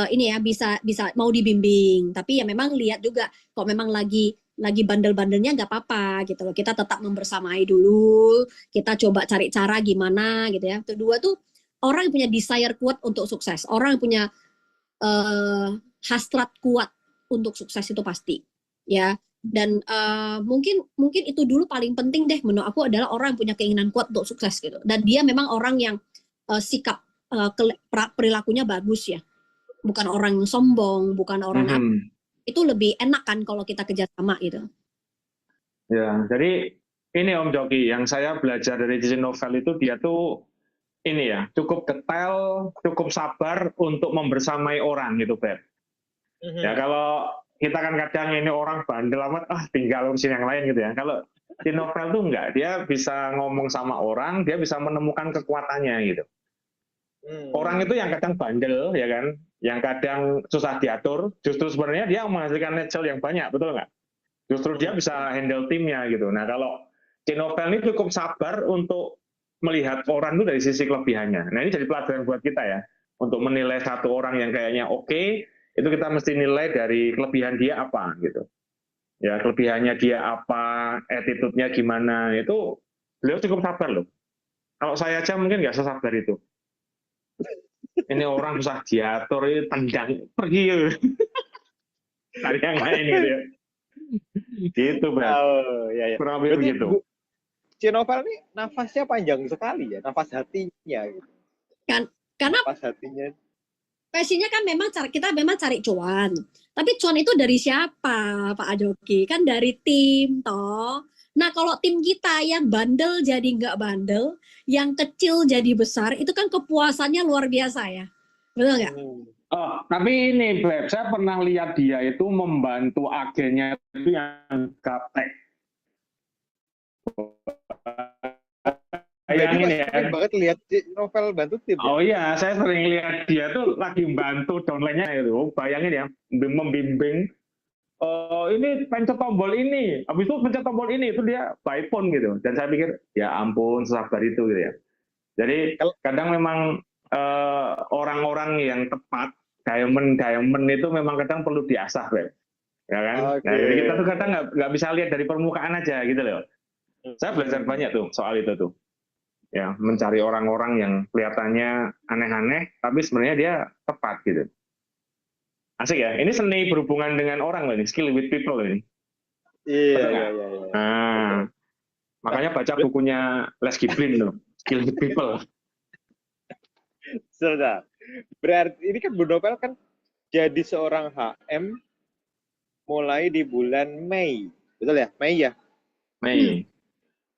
ini ya bisa mau dibimbing. Tapi ya memang lihat juga kok memang lagi bandel-bandelnya nggak apa-apa gitu loh. Kita tetap membersamai dulu. Kita coba cari cara gimana gitu ya. Kedua tuh orang yang punya desire kuat untuk sukses. Orang yang punya hasrat kuat untuk sukses itu pasti ya. Dan mungkin itu dulu paling penting deh menurut aku adalah orang yang punya keinginan kuat untuk sukses gitu. Dan dia memang orang yang sikap perilakunya bagus ya. Bukan orang yang sombong, bukan orang itu lebih enak kan kalau kita kerjasama gitu. Ya, jadi ini Om Joki, yang saya belajar dari sisi novel itu dia tuh ini ya, cukup detail, cukup sabar untuk membersamai orang gitu, Beb. Ya kalau kita kan kadang ini orang bandel amat, tinggal urusin yang lain gitu ya. Kalau di novel tuh enggak, dia bisa ngomong sama orang, dia bisa menemukan kekuatannya gitu. Orang itu yang kadang bandel ya kan, yang kadang susah diatur, justru sebenarnya dia menghasilkan net sale yang banyak, betul nggak? Justru dia bisa handle timnya gitu. Nah kalau di novel ini cukup sabar untuk melihat orang itu dari sisi kelebihannya. Nah ini jadi pelajaran buat kita ya, untuk menilai satu orang yang kayaknya oke, itu kita mesti nilai dari kelebihan dia apa gitu. Ya kelebihannya dia apa, attitude-nya gimana, itu beliau cukup sabar loh. Kalau saya aja mungkin nggak sesabar itu. Ini orang susah diatur, ini tendang pergi ya. Cari yang lain gitu ya. Gitu, Bro. Oh, ya ya. Kurang lebih Berarti begitu. Bu Cinoval ini nafasnya panjang sekali ya, nafas hatinya gitu. Karena Nafas hatinya. passionnya kan memang kita memang cari cuan. Tapi cuan itu dari siapa, Pak Ajoki? Kan dari tim, toh. Nah, kalau tim kita yang bandel jadi nggak bandel, yang kecil jadi besar, itu kan kepuasannya luar biasa ya. Betul nggak? Oh, tapi ini, Beb, saya pernah lihat dia itu membantu agennya itu yang gaptek. Bayangin ya. Sering banget lihat Novel bantu tim. Oh iya, saya sering lihat dia tuh lagi bantu downline-nya itu. Bayangin ya, membimbing. Ini pencet tombol ini, habis itu pencet tombol ini, itu dia by phone gitu. Dan saya pikir, ya ampun, sabar itu gitu ya. Jadi kadang memang orang-orang yang tepat, diamond itu memang kadang perlu diasah, Beb. Ya kan? Oke. Nah, jadi kita tuh kadang nggak bisa lihat dari permukaan aja gitu loh. Saya belajar banyak tuh soal itu tuh. Ya, mencari orang-orang yang kelihatannya aneh-aneh, tapi sebenarnya dia tepat gitu. Asik ya. Ini seni berhubungan dengan orang loh ini, skill with people loh ini. Iya, Betul iya, nggak? iya, iya. Nah, makanya baca bukunya Les Giblin loh, skill with people. Sudah. Berarti ini kan Bu Novel kan jadi seorang HM mulai di bulan Mei. Betul ya? Mei ya? Mei.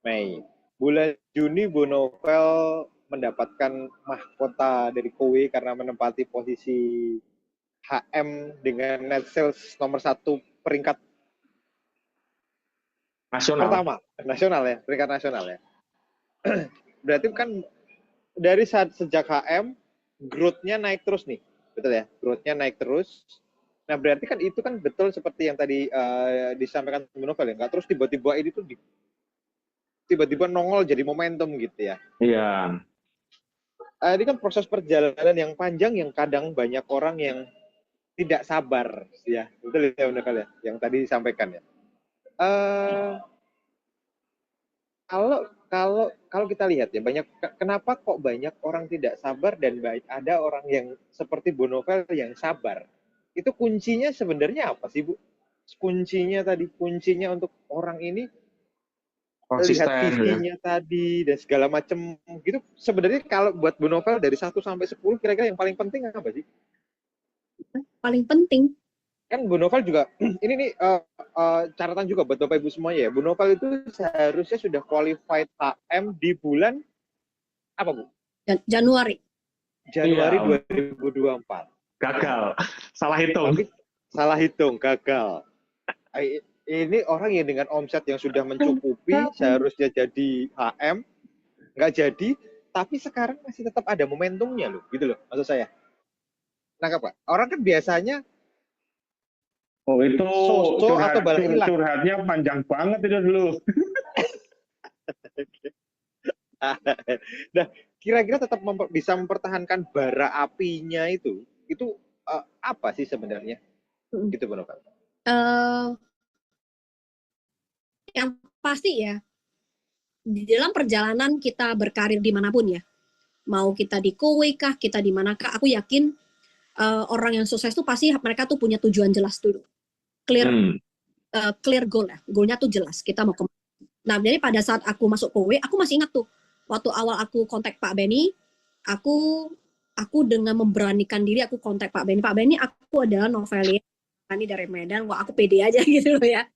Mei. Bulan Juni Bu Novel mendapatkan mahkota dari Kowe karena menempati posisi HM dengan net sales nomor 1 peringkat Nasional. pertama nasional ya, peringkat nasional ya. Berarti kan dari sejak HM growth-nya naik terus nih, betul ya? Growth-nya naik terus. Nah berarti kan itu kan betul seperti yang tadi disampaikan Bu Novel ya, nggak terus tiba-tiba ini tuh tiba-tiba nongol jadi momentum gitu ya. Iya. Ini kan proses perjalanan yang panjang yang kadang banyak orang yang tidak sabar ya, betul ya Bu Novel ya, yang tadi disampaikan ya. Kalau kita lihat ya kenapa kok banyak orang tidak sabar dan ada orang yang seperti Bu Novel yang sabar. Itu kuncinya sebenarnya apa sih Bu? Kuncinya untuk orang ini lihat Konsisten. visinya tadi dan segala macam gitu. Sebenarnya kalau buat Bu Novel dari 1 sampai 10 kira-kira yang paling penting apa sih? Paling penting. Kan Bu Novel juga ini nih catatan juga buat Bapak Ibu semuanya ya. Bu Novel itu seharusnya sudah qualified HM di bulan apa Bu? Januari. Januari Iya. 2024. Gagal. Salah hitung. Tapi salah hitung, gagal. Ini orang yang dengan omset yang sudah mencukupi seharusnya jadi HM, nggak jadi, tapi sekarang masih tetap ada momentumnya loh, gitu loh maksud saya. Nangkap Pak? Orang kan biasanya Oh itu so-so atau balik hilang. curhatnya panjang banget itu dulu. Nah, kira-kira tetap bisa mempertahankan bara apinya itu apa sih sebenarnya? Gitu Bu Novel. Yang pasti ya, di dalam perjalanan kita berkarir dimanapun ya, mau kita di Kowe kah, kita di manakah, aku yakin orang yang sukses tuh pasti mereka tuh punya tujuan jelas dulu, clear goal ya, goalnya tuh jelas, kita mau kemana. Nah jadi pada saat aku masuk Kowe, aku masih ingat tuh waktu awal aku kontak Pak Benny, aku dengan memberanikan diri aku kontak Pak Benny, aku adalah Novelia ini dari Medan, wah aku pede aja gitu loh ya.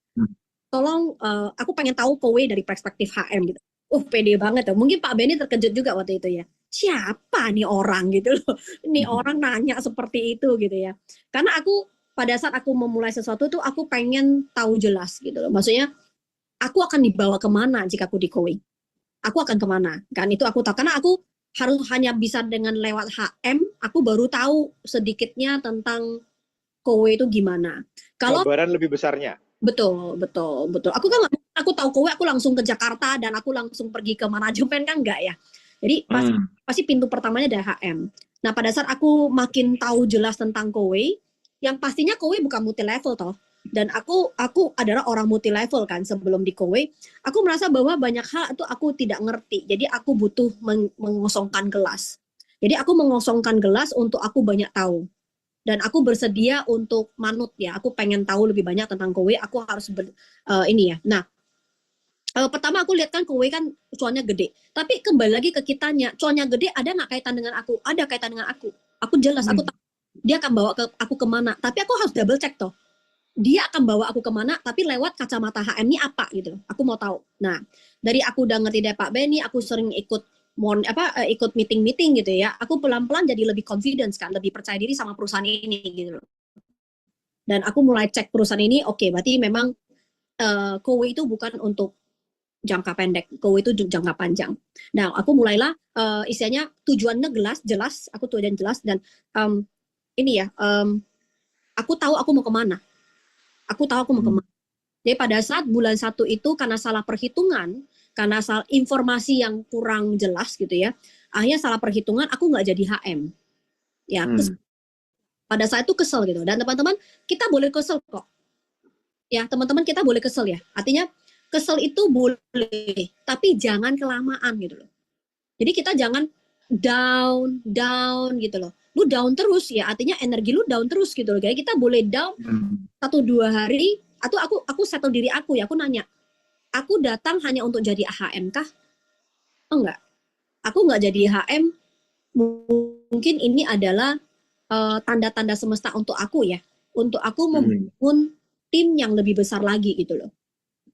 Tolong aku pengen tahu Kowe dari perspektif HM gitu. Pede banget ya. Mungkin Pak Benny terkejut juga waktu itu ya. Siapa nih orang gitu loh. Ini orang nanya seperti itu gitu ya. Karena aku pada saat aku memulai sesuatu tuh aku pengen tahu jelas gitu loh. Maksudnya aku akan dibawa kemana jika aku di Kowe. Aku akan kemana. Kan itu aku tahu. Karena aku harus hanya bisa dengan lewat HM, aku baru tahu sedikitnya tentang Kowe itu gimana. Kalau gambaran lebih besarnya. Betul. Aku kan aku tahu Kowe, aku langsung ke Jakarta dan aku langsung pergi ke manajemen kan enggak ya. Jadi pasti pintu pertamanya dari HM. Nah pada saat aku makin tahu jelas tentang Kowe, yang pastinya Kowe bukan multi level toh. Dan aku adalah orang multi level kan sebelum di Kowe. Aku merasa bahwa banyak hal itu aku tidak ngerti. Jadi aku butuh mengosongkan kelas. Jadi aku mengosongkan gelas untuk aku banyak tahu. Dan aku bersedia untuk manut ya. Aku pengen tahu lebih banyak tentang Kowe. Aku harus ini ya. Nah, pertama aku lihat kan Kowe kan cuannya gede. Tapi kembali lagi ke kitanya. Cuannya gede ada nggak kaitan dengan aku? Ada kaitan dengan aku. Aku jelas. Aku tahu dia akan bawa aku kemana. Tapi aku harus double check toh. Dia akan bawa aku kemana, tapi lewat kacamata HM ini apa gitu. Aku mau tahu. Nah, dari aku udah ngerti dari Pak Benny, aku sering ikut ikut meeting-meeting gitu ya. Aku pelan-pelan jadi lebih confidence kan, lebih percaya diri sama perusahaan ini gitu loh. Dan aku mulai cek perusahaan ini, oke, berarti memang Kowe itu bukan untuk jangka pendek, Kowe itu jangka panjang. Nah, aku mulailah istilahnya tujuannya jelas, aku tujuan jelas dan ini ya, aku tahu aku mau kemana. Aku tahu aku mau kemana. Jadi pada saat bulan 1 itu karena salah perhitungan, karena salah informasi yang kurang jelas gitu ya, akhirnya salah perhitungan aku nggak jadi HM. Ya, pada saat itu kesel gitu. Dan teman-teman, kita boleh kesel kok. Ya, teman-teman kita boleh kesel ya. Artinya kesel itu boleh, tapi jangan kelamaan gitu loh. Jadi kita jangan down gitu loh. Lu down terus ya, artinya energi lu down terus gitu loh. Jadi kita boleh down 1-2 hari, atau aku settle diri aku ya, aku nanya, aku datang hanya untuk jadi HM kah? Enggak. Aku nggak jadi HM, mungkin ini adalah tanda-tanda semesta untuk aku ya, untuk aku membangun tim yang lebih besar lagi gitu loh.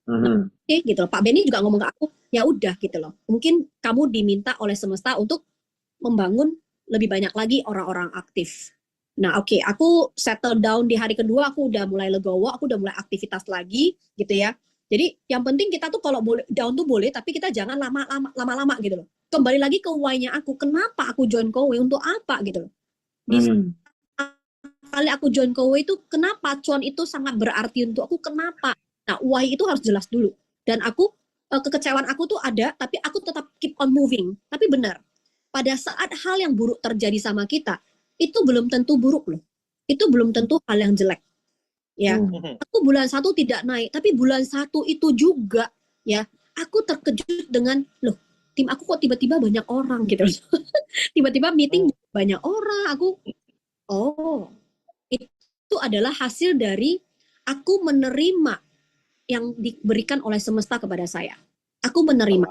Oke, gitu loh. Pak Benny juga ngomong ke aku, ya udah gitu loh. Mungkin kamu diminta oleh semesta untuk membangun lebih banyak lagi orang-orang aktif. Nah, oke, aku settle down di hari kedua, aku udah mulai legowo, aku udah mulai aktivitas lagi gitu ya. Jadi yang penting kita tuh kalau boleh down tuh boleh, tapi kita jangan lama-lama gitu loh. Kembali lagi ke why-nya aku, kenapa aku join Kowe, untuk apa gitu loh. Di kali aku join Kowe itu kenapa, cuan itu sangat berarti untuk aku, kenapa. Nah, why itu harus jelas dulu. Dan aku kekecewaan aku tuh ada, tapi aku tetap keep on moving. Tapi benar, pada saat hal yang buruk terjadi sama kita, itu belum tentu buruk loh. Itu belum tentu hal yang jelek. Ya, aku bulan 1 tidak naik, tapi bulan 1 itu juga ya, aku terkejut dengan loh, tim aku kok tiba-tiba banyak orang gitu. Tiba-tiba meeting banyak orang, aku itu adalah hasil dari aku menerima yang diberikan oleh semesta kepada saya. Aku menerima.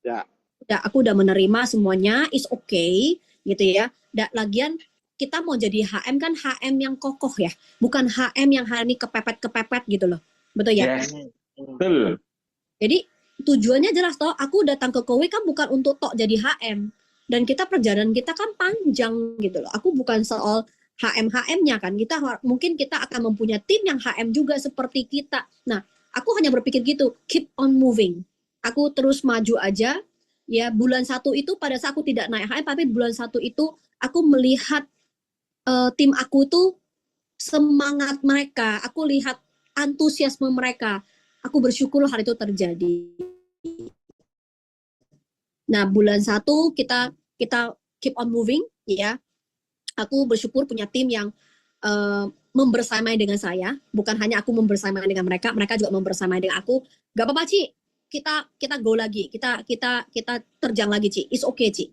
Ya. Aku udah menerima semuanya, is okay gitu ya. Lagian kita mau jadi HM kan HM yang kokoh ya, bukan HM yang hari ini kepepet gitu loh. Betul ya? Yes. Betul. Jadi tujuannya jelas toh, aku datang ke Kowe kan bukan untuk tok jadi HM. Dan kita perjalanan kita kan panjang gitu loh. Aku bukan soal HM-HM-nya kan. Mungkin kita akan mempunyai tim yang HM juga seperti kita. Nah, aku hanya berpikir gitu, keep on moving. Aku terus maju aja. Ya, bulan 1 itu pada saat aku tidak naik HM, tapi bulan 1 itu aku melihat tim aku tuh semangat mereka, aku lihat antusiasme mereka. Aku bersyukur hal itu terjadi. Nah, bulan 1 kita keep on moving ya. Aku bersyukur punya tim yang membersamai dengan saya, bukan hanya aku membersamai dengan mereka, mereka juga membersamai dengan aku. Gak apa-apa, Ci. Kita go lagi. Kita terjang lagi, Ci. It's okay, Ci.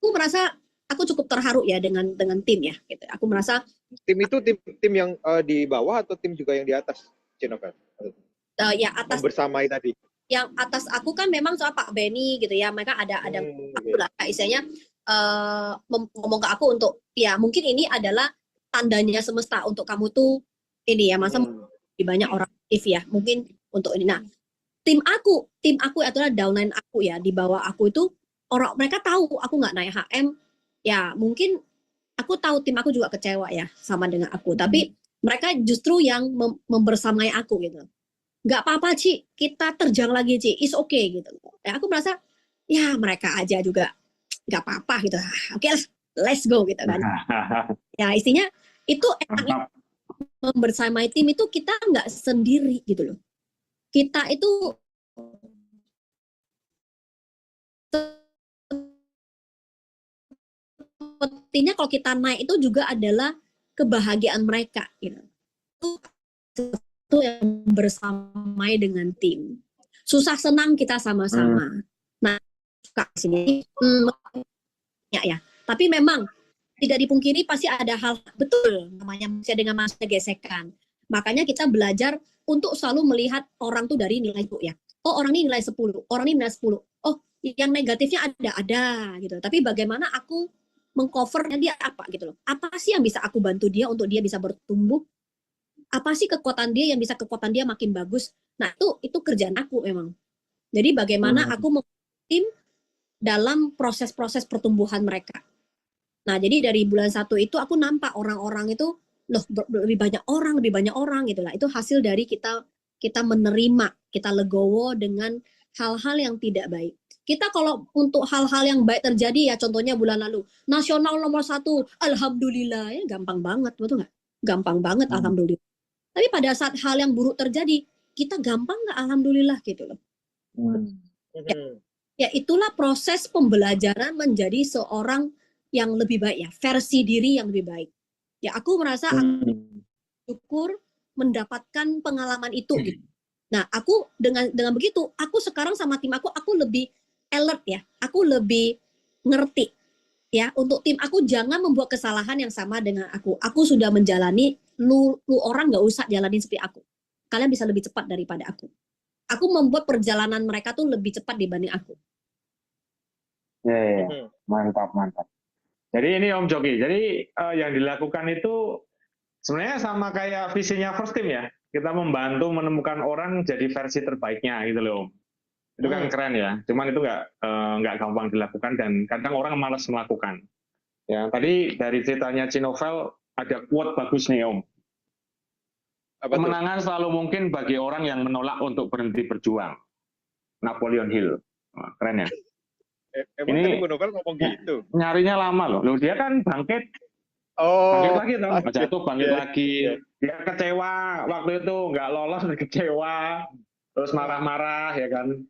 Aku merasa aku cukup terharu ya dengan tim ya gitu. Aku merasa tim itu tim yang di bawah atau tim juga yang di atas, Cinovel? Ya atas bersamai tadi. Yang atas aku kan memang soal Pak Benny gitu ya. Mereka ada aku lah istilahnya ngomong ke aku untuk ya mungkin ini adalah tandanya semesta untuk kamu tuh ini ya, masa lebih banyak orang aktif ya. Mungkin untuk ini. Nah, tim aku adalah downline aku ya, di bawah aku itu mereka tahu aku nggak naik HM. Ya mungkin aku tahu tim aku juga kecewa ya sama dengan aku, tapi mereka justru yang membersamai aku gitu. Nggak apa-apa, Ci, kita terjang lagi, Ci, is okay gitu. Ya, aku merasa ya mereka aja juga nggak apa-apa gitu. Oke, let's go gitu kan. Ya istinya itu enaknya membersamai tim itu kita nggak sendiri gitu loh. Kita itu sepertinya kalau kita naik itu juga adalah kebahagiaan mereka gitu. Itu yang bersamai dengan tim. Susah senang kita sama-sama. Nah, suka sini ya Tapi memang tidak dipungkiri pasti ada hal betul namanya manusia dengan manusia gesekan. Makanya kita belajar untuk selalu melihat orang tuh dari nilai itu ya. Oh, orang ini nilai 10, orang ini nilai 10. Oh, yang negatifnya ada gitu. Tapi bagaimana aku mengcovernya dia apa gitu loh. Apa sih yang bisa aku bantu dia untuk dia bisa bertumbuh? Apa sih kekuatan dia yang bisa kekuatan dia makin bagus? Nah, itu kerjaan aku memang. Jadi bagaimana aku tim dalam proses-proses pertumbuhan mereka. Nah, jadi dari bulan 1 itu aku nampak orang-orang itu loh lebih banyak orang gitu lah. Itu hasil dari kita menerima, kita legowo dengan hal-hal yang tidak baik. Kita kalau untuk hal-hal yang baik terjadi ya contohnya bulan lalu, nasional nomor 1, alhamdulillah ya gampang banget, betul nggak? Gampang banget alhamdulillah. Tapi pada saat hal yang buruk terjadi, kita gampang nggak alhamdulillah gitu loh. Ya itulah proses pembelajaran menjadi seorang yang lebih baik ya, versi diri yang lebih baik. Ya aku merasa aku syukur mendapatkan pengalaman itu gitu. Nah, aku dengan begitu, aku sekarang sama tim aku lebih alert ya. Aku lebih ngerti ya untuk tim aku jangan membuat kesalahan yang sama dengan aku. Aku sudah menjalani, lu orang nggak usah jalanin seperti aku. Kalian bisa lebih cepat daripada aku. Aku membuat perjalanan mereka tuh lebih cepat dibanding aku. Mantap. Jadi ini Om Joki, jadi yang dilakukan itu sebenarnya sama kayak visinya First Team ya. Kita membantu menemukan orang jadi versi terbaiknya gitu loh Om. Itu kan keren ya. Cuman itu nggak gampang dilakukan dan kadang orang malas melakukan. Ya tadi dari ceritanya Cinovel ada quote bagus nih Om. Kemenangan selalu mungkin bagi orang yang menolak untuk berhenti berjuang. Napoleon Hill. Wah, keren ya. Emang ini tadi Bu Novel ngomong gitu? Nyarinya lama loh. Dia kan bangkit lagi tuh, jatuh bangkit lagi. Dia kecewa waktu itu nggak lolos, kecewa, terus marah-marah ya kan.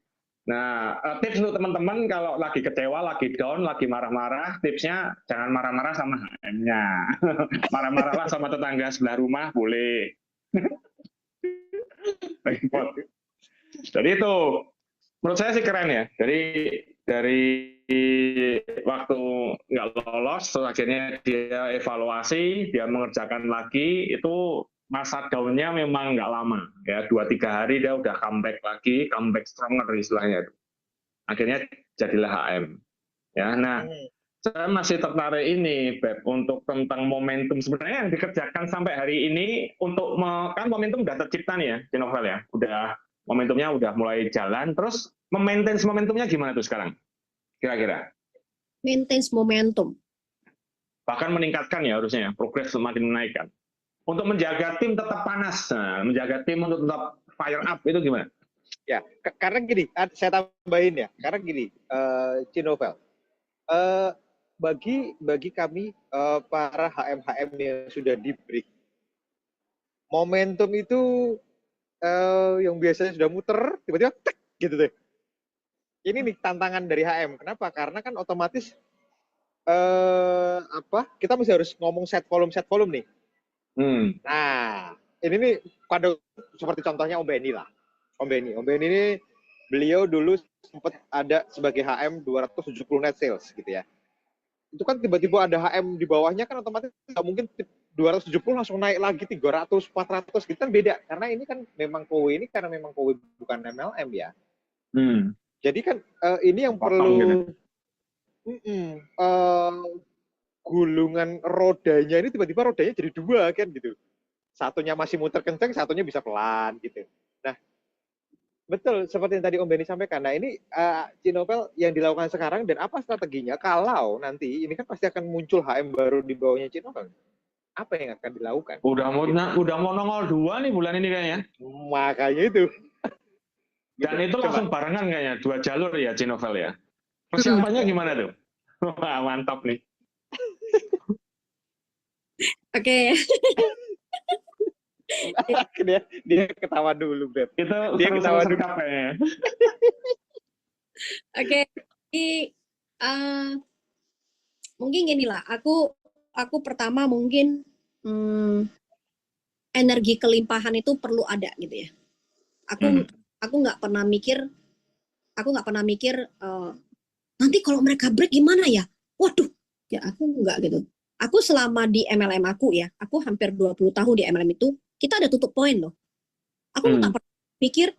Nah, tips untuk teman-teman kalau lagi kecewa, lagi down, lagi marah-marah, tipsnya jangan marah-marah sama HM-nya. Marah-marahlah sama tetangga sebelah rumah boleh. Jadi itu menurut saya sih keren ya. Dari waktu nggak lolos, terus akhirnya dia evaluasi, dia mengerjakan lagi, itu masa down-nya memang nggak lama, ya 2-3 hari dia udah comeback lagi, comeback stronger istilahnya. Akhirnya jadilah HM. Ya, nah saya masih tertarik ini, Beb, untuk tentang momentum sebenarnya yang dikerjakan sampai hari ini untuk kan momentum udah tercipta nih ya di novel ya, momentumnya udah mulai jalan, terus memaintain momentumnya gimana tuh sekarang? Kira-kira? Maintain momentum. Bahkan meningkatkan ya harusnya ya, progres semakin menaikkan. Untuk menjaga tim tetap panas, menjaga tim untuk tetap fire up itu gimana? Ya, karena gini, saya tambahin ya, karena gini, Cinovel, bagi kami para HM-HM yang sudah di break, momentum itu yang biasanya sudah muter, tiba-tiba tek gitu deh. Ini nih tantangan dari HM. Kenapa? Karena kan otomatis kita mesti harus ngomong set volume nih. Nah, ini nih pada seperti contohnya Om Benny lah. Om Benny ini beliau dulu sempat ada sebagai HM 270 net sales gitu ya. Itu kan tiba-tiba ada HM di bawahnya kan otomatis nggak mungkin 270 langsung naik lagi 300, 400 gitu kan beda. Karena ini kan memang KW ini karena memang KW bukan MLM ya. Jadi kan ini yang perlu gulungan rodanya ini tiba-tiba rodanya jadi 2 kan gitu. Satunya masih muter kenceng, satunya bisa pelan gitu. Nah, betul seperti yang tadi Om Benny sampaikan. Nah, ini Cinovel yang dilakukan sekarang dan apa strateginya kalau nanti ini kan pasti akan muncul HM baru di bawahnya Cinovel. Apa yang akan dilakukan? Udah mau nongol 2 nih bulan ini kayaknya. Makanya itu. Dan itu langsung barengan kayaknya, 2 jalur ya Cinovel ya. Persiapannya gimana tuh? Wah, mantap nih. Oke. Dia ketawa dulu, Beb. Dia ketawa dulu kayaknya. Oke. Jadi mungkin gini lah, aku pertama mungkin energi kelimpahan itu perlu ada gitu ya. Aku nggak pernah mikir nanti kalau mereka break gimana ya? Waduh, Ya aku enggak gitu. Aku selama di MLM aku ya, aku hampir 20 tahun di MLM itu, kita ada tutup poin loh. Aku tak pernah pikir,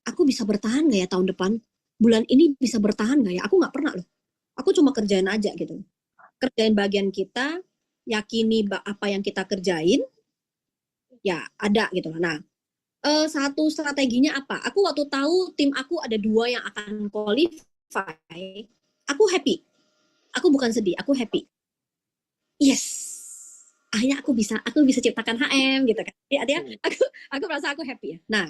aku bisa bertahan nggak ya tahun depan? Bulan ini bisa bertahan nggak ya? Aku nggak pernah loh. Aku cuma kerjain aja gitu. Kerjain bagian kita, yakini apa yang kita kerjain, ya ada gitu. Nah, satu strateginya apa? Aku waktu tahu tim aku ada 2 yang akan qualify, aku happy. Aku bukan sedih, aku happy. Yes, akhirnya aku bisa ciptakan HM gitu kan. Jadi artinya aku merasa aku happy ya. Nah,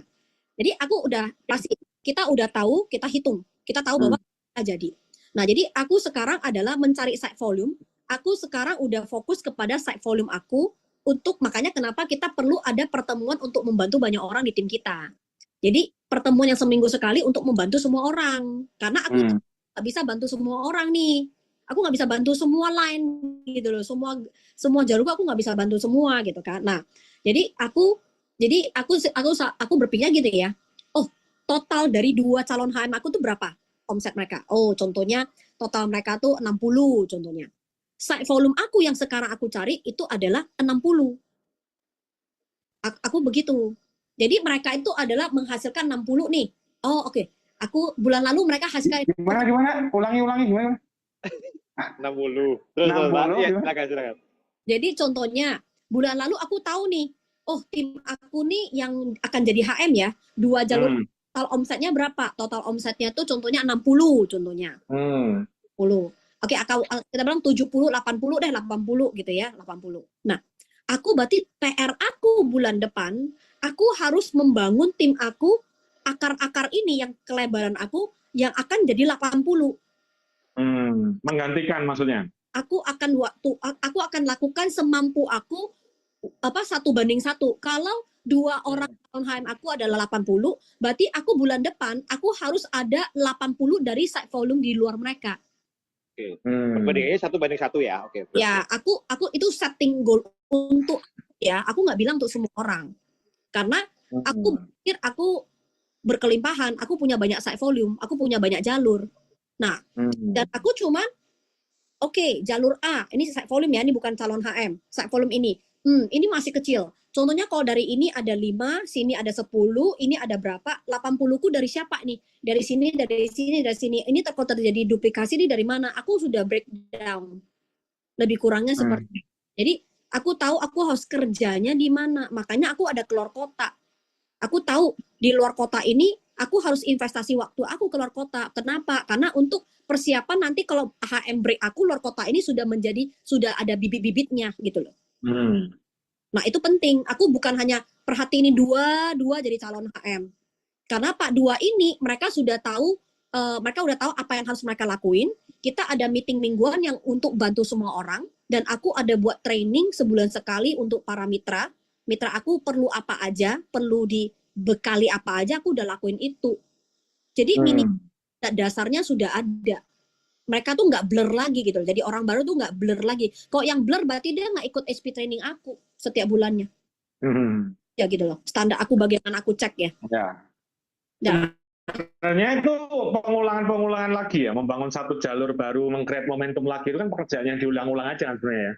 jadi aku udah pasti kita udah tahu, kita hitung, kita tahu bahwa kita jadi. Nah, jadi aku sekarang adalah mencari site volume. Aku sekarang udah fokus kepada site volume aku untuk makanya kenapa kita perlu ada pertemuan untuk membantu banyak orang di tim kita. Jadi pertemuan yang seminggu sekali untuk membantu semua orang. Karena aku nggak bisa bantu semua orang nih. Aku nggak bisa bantu semua line gitu loh. Semua jalur aku nggak bisa bantu semua gitu kan. Nah, jadi aku berpikir gitu ya. Oh, total dari 2 calon HM aku tuh berapa omset mereka? Oh, contohnya total mereka tuh 60 contohnya. Site volume aku yang sekarang aku cari itu adalah 60. Aku begitu. Jadi mereka itu adalah menghasilkan 60 nih. Oh, oke. Aku bulan lalu mereka hasilkan Gimana? Ulangi gimana? 60. Terus 60, ya, gimana? silakan. Jadi contohnya bulan lalu aku tahu nih, oh tim aku nih yang akan jadi HM ya, 2 jalur total omsetnya berapa? Total omsetnya tuh contohnya 60 contohnya. 10. Oke, kita bilang 70, 80 deh, 80 gitu ya, 80. Nah, aku berarti PR aku bulan depan, aku harus membangun tim aku, akar-akar ini yang kelebaran aku yang akan jadi 80. Menggantikan maksudnya. Aku akan lakukan semampu aku 1:1. Kalau 2 orang HM aku adalah 80, berarti aku bulan depan aku harus ada 80 dari site volume di luar mereka. Oke. Perbandingannya 1:1 ya. Oke. Ya, aku itu setting goal untuk ya, aku nggak bilang untuk semua orang. Karena aku pikir aku berkelimpahan, aku punya banyak site volume, aku punya banyak jalur. Nah, dan aku cuman oke, jalur A, ini site volume ya, ini bukan calon HM. Site volume ini masih kecil. Contohnya kalau dari ini ada 5, sini ada 10, ini ada berapa? 80-ku dari siapa nih? Dari sini, dari sini, dari sini. Ini kalau terjadi duplikasi ini dari mana? Aku sudah breakdown. Lebih kurangnya seperti itu. Jadi aku tahu aku harus kerjanya di mana. Makanya aku ada keluar kota. Aku tahu di luar kota ini aku harus investasi waktu aku keluar kota. Kenapa? Karena untuk persiapan nanti kalau HM break aku luar kota ini sudah ada bibit-bibitnya gitu loh. Nah, itu penting. Aku bukan hanya perhati ini dua jadi calon HM. Karena Pak 2 ini mereka sudah tahu apa yang harus mereka lakuin. Kita ada meeting mingguan yang untuk bantu semua orang dan aku ada buat training sebulan sekali untuk para mitra. Mitra aku perlu apa aja, perlu dibekali apa aja, aku udah lakuin itu. Jadi dasarnya sudah ada. Mereka tuh nggak blur lagi gitu. Jadi orang baru tuh nggak blur lagi. Kok yang blur berarti dia nggak ikut SP training aku setiap bulannya. Ya gitu loh. Standar aku bagaimana aku cek ya. Ya. Sebenarnya itu pengulangan lagi ya, membangun satu jalur baru, meng-create momentum lagi, itu kan pekerjaan yang diulang-ulang aja kan sebenarnya ya.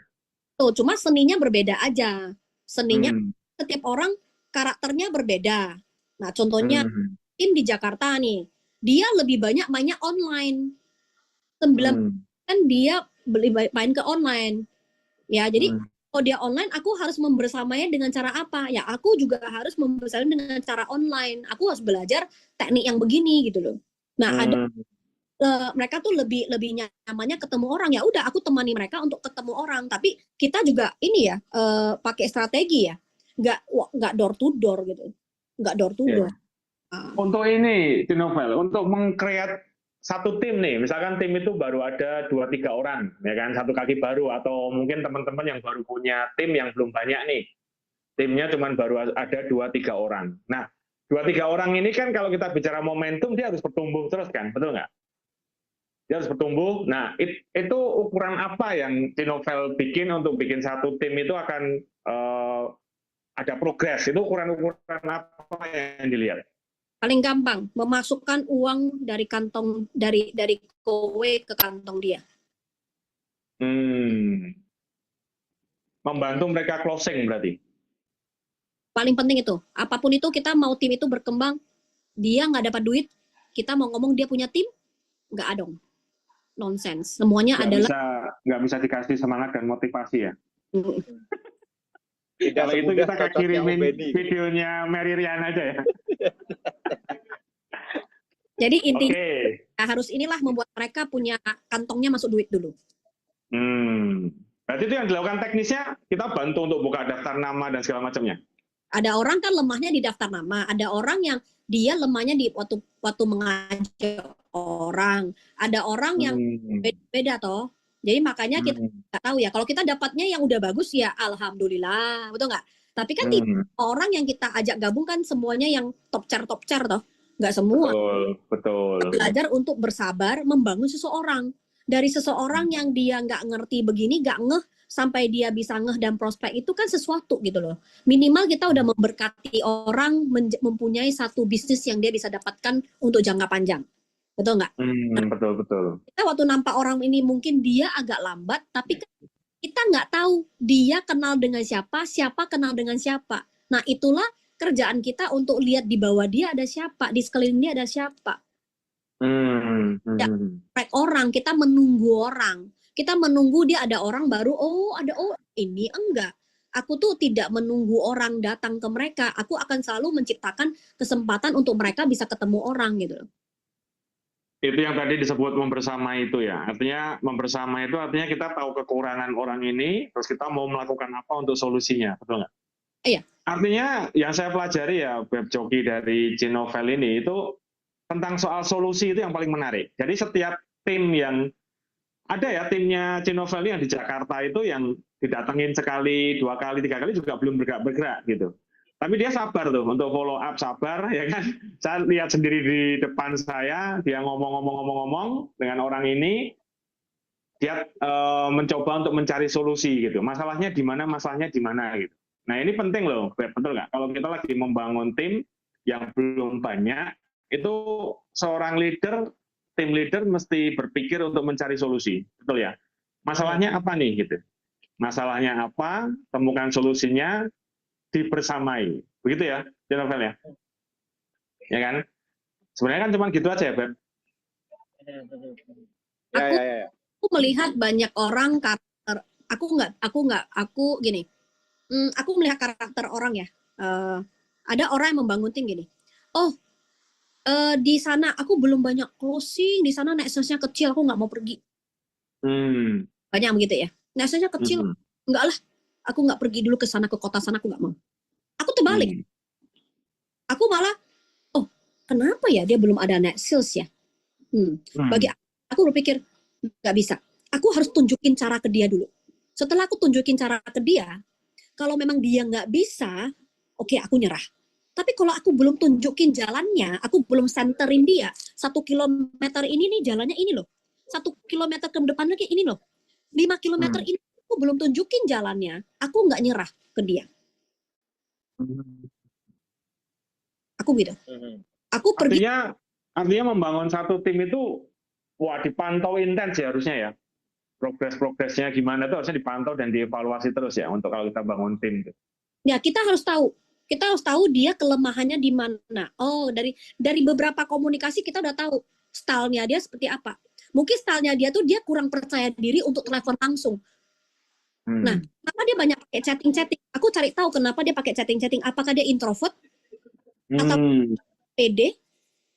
Tuh, cuma seninya berbeda aja. Seninya setiap orang karakternya berbeda. Nah, contohnya tim di Jakarta nih, dia lebih banyak mainnya online. 9 kan dia main ke online. Ya, jadi kalau dia online, aku harus membersamanya dengan cara apa? Ya, aku juga harus membersamanya dengan cara online. Aku harus belajar teknik yang begini gitu loh. Nah, ada mereka tuh lebih nyamannya ketemu orang, ya udah aku temani mereka untuk ketemu orang, tapi kita juga ini ya pakai strategi ya, nggak door to door gitu, nggak door to door. Untuk ini di novel, untuk meng-create satu tim nih, misalkan tim itu baru ada 2-3 orang, ya kan, satu kaki baru, atau mungkin teman-teman yang baru punya tim yang belum banyak nih, timnya cuma baru ada 2-3 orang. Nah, 2-3 orang ini kan kalau kita bicara momentum, dia harus bertumbuh terus kan, betul nggak? Dia harus bertumbuh. Nah, itu ukuran apa yang Tinovel bikin untuk bikin satu tim itu akan ada progres? Itu ukuran-ukuran apa yang dilihat? Paling gampang, memasukkan uang dari kantong dari kowe ke kantong dia. Membantu mereka closing berarti. Paling penting itu, apapun itu kita mau tim itu berkembang, dia nggak dapat duit, kita mau ngomong dia punya tim, nggak adong, nonsense. Semuanya adalah Nggak bisa dikasih semangat dan motivasi ya. Tidak Kalau itu semudah kita cocoknya kirimin Benny. videonya Mary Rian aja ya. jadi intinya Oke. harus inilah membuat mereka punya kantongnya masuk duit dulu. Berarti itu yang dilakukan teknisnya, kita bantu untuk buka daftar nama dan segala macamnya. Ada orang kan lemahnya di daftar nama, ada orang yang dia lemahnya di waktu mengajak orang, ada orang yang beda toh. Jadi makanya kita nggak tahu ya. Kalau kita dapatnya yang udah bagus ya alhamdulillah, betul nggak? Tapi kan orang yang kita ajak gabung kan semuanya yang top char toh, nggak semua. Betul. Belajar untuk bersabar membangun seseorang. Dari seseorang yang dia nggak ngerti begini, nggak ngeh sampai dia bisa ngeh dan prospek itu kan sesuatu gitu loh. Minimal kita udah memberkati orang mempunyai satu bisnis yang dia bisa dapatkan untuk jangka panjang. Betul nggak? Betul. Kita waktu nampak orang ini mungkin dia agak lambat, tapi kita nggak tahu dia kenal dengan siapa, siapa kenal dengan siapa. Nah itulah kerjaan kita untuk lihat di bawah dia ada siapa, di sekeliling dia ada siapa. Ya, orang, kita menunggu orang. Kita menunggu dia ada orang baru, ini enggak. Aku tuh tidak menunggu orang datang ke mereka. Aku akan selalu menciptakan kesempatan untuk mereka bisa ketemu orang gitu loh. Itu yang tadi disebut membersama itu ya. Artinya membersama itu artinya kita tahu kekurangan orang ini, terus kita mau melakukan apa untuk solusinya, betul nggak? Iya. Artinya yang saya pelajari ya web joki dari Cinovel ini itu tentang soal solusi itu yang paling menarik. Jadi setiap tim yang ada ya, timnya Cinovel yang di Jakarta itu yang didatengin sekali, 2 kali, 3 kali juga belum bergerak gitu. Tapi dia sabar tuh untuk follow up, sabar ya kan. Saya lihat sendiri di depan saya, dia ngomong dengan orang ini, dia mencoba untuk mencari solusi gitu. Masalahnya di mana gitu. Nah ini penting loh, betul nggak? Kalau kita lagi membangun tim yang belum banyak, itu seorang tim leader mesti berpikir untuk mencari solusi, betul ya? Masalahnya apa nih gitu? Masalahnya apa? Temukan solusinya, dibersamai, begitu ya, Cinovel ya? Ya kan? Sebenarnya kan cuma gitu aja ya, Beb. Ya. Aku melihat banyak orang karakter. Aku gini. Aku melihat karakter orang ya. Ada orang yang membangun tim gini. Di sana aku belum banyak closing, di sana nexusnya kecil, aku nggak mau pergi. Banyak begitu ya. Nexusnya kecil, enggak lah. Aku nggak pergi dulu ke sana, ke kota sana, aku nggak mau. Aku terbalik. Aku malah, kenapa ya dia belum ada nexus ya? Bagi aku berpikir, nggak bisa. Aku harus tunjukin cara ke dia dulu. Setelah aku tunjukin cara ke dia, kalau memang dia nggak bisa, oke, aku nyerah. Tapi kalau aku belum tunjukin jalannya, aku belum centerin dia, 1 kilometer ini nih jalannya ini loh. 1 kilometer ke depan lagi ini loh. 5 kilometer ini aku belum tunjukin jalannya, aku nggak nyerah ke dia. Aku gitu. Aku pergi. Artinya membangun satu tim itu, dipantau intens ya harusnya ya. Progresnya gimana itu harusnya dipantau dan dievaluasi terus ya untuk kalau kita bangun tim. Ya kita harus tahu dia kelemahannya di mana. Dari beberapa komunikasi kita udah tahu stylenya dia seperti apa. Mungkin stylenya dia tuh dia kurang percaya diri untuk telepon langsung. Nah, kenapa dia banyak pakai chatting? Aku cari tahu kenapa dia pakai chatting. Apakah dia introvert atau PD?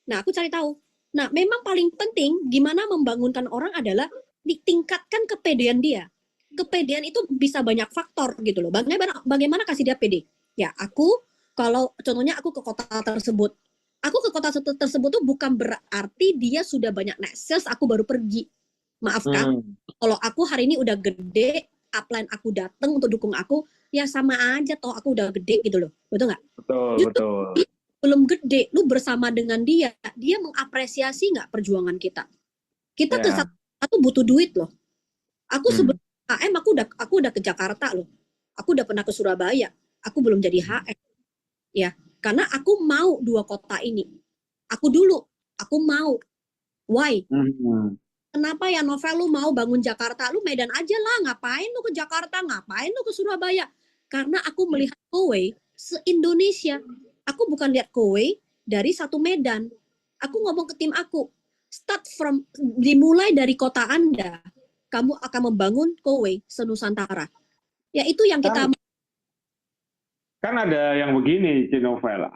Nah, aku cari tahu. Nah, memang paling penting gimana membangunkan orang adalah ditingkatkan kepedean dia. Kepedean itu bisa banyak faktor gitu loh. Bagaimana kasih dia pede? Ya, kalau contohnya aku ke kota tersebut. Aku ke kota tersebut tuh bukan berarti dia sudah banyak nexus, aku baru pergi. Maafkan, kalau aku hari ini udah gede, upline aku datang untuk dukung aku, ya sama aja toh aku udah gede gitu loh. Betul nggak? Betul. Belum gede, lu bersama dengan dia mengapresiasi nggak perjuangan kita? Kita ke satu butuh duit loh. Aku sebelum HM aku udah ke Jakarta loh. Aku udah pernah ke Surabaya. Aku belum jadi HM. Ya, karena aku mau 2 kota ini. Aku mau. Why? kenapa ya Novel lu mau bangun Jakarta? Lu Medan aja lah, ngapain lu ke Jakarta? Ngapain lu ke Surabaya? Karena aku melihat kowe se-Indonesia. Aku bukan lihat kowe dari satu Medan. Aku ngomong ke tim aku, dimulai dari kota Anda, kamu akan membangun kowe se-Nusantara. Ya itu yang kita... Kan ada yang begini, Cinovel.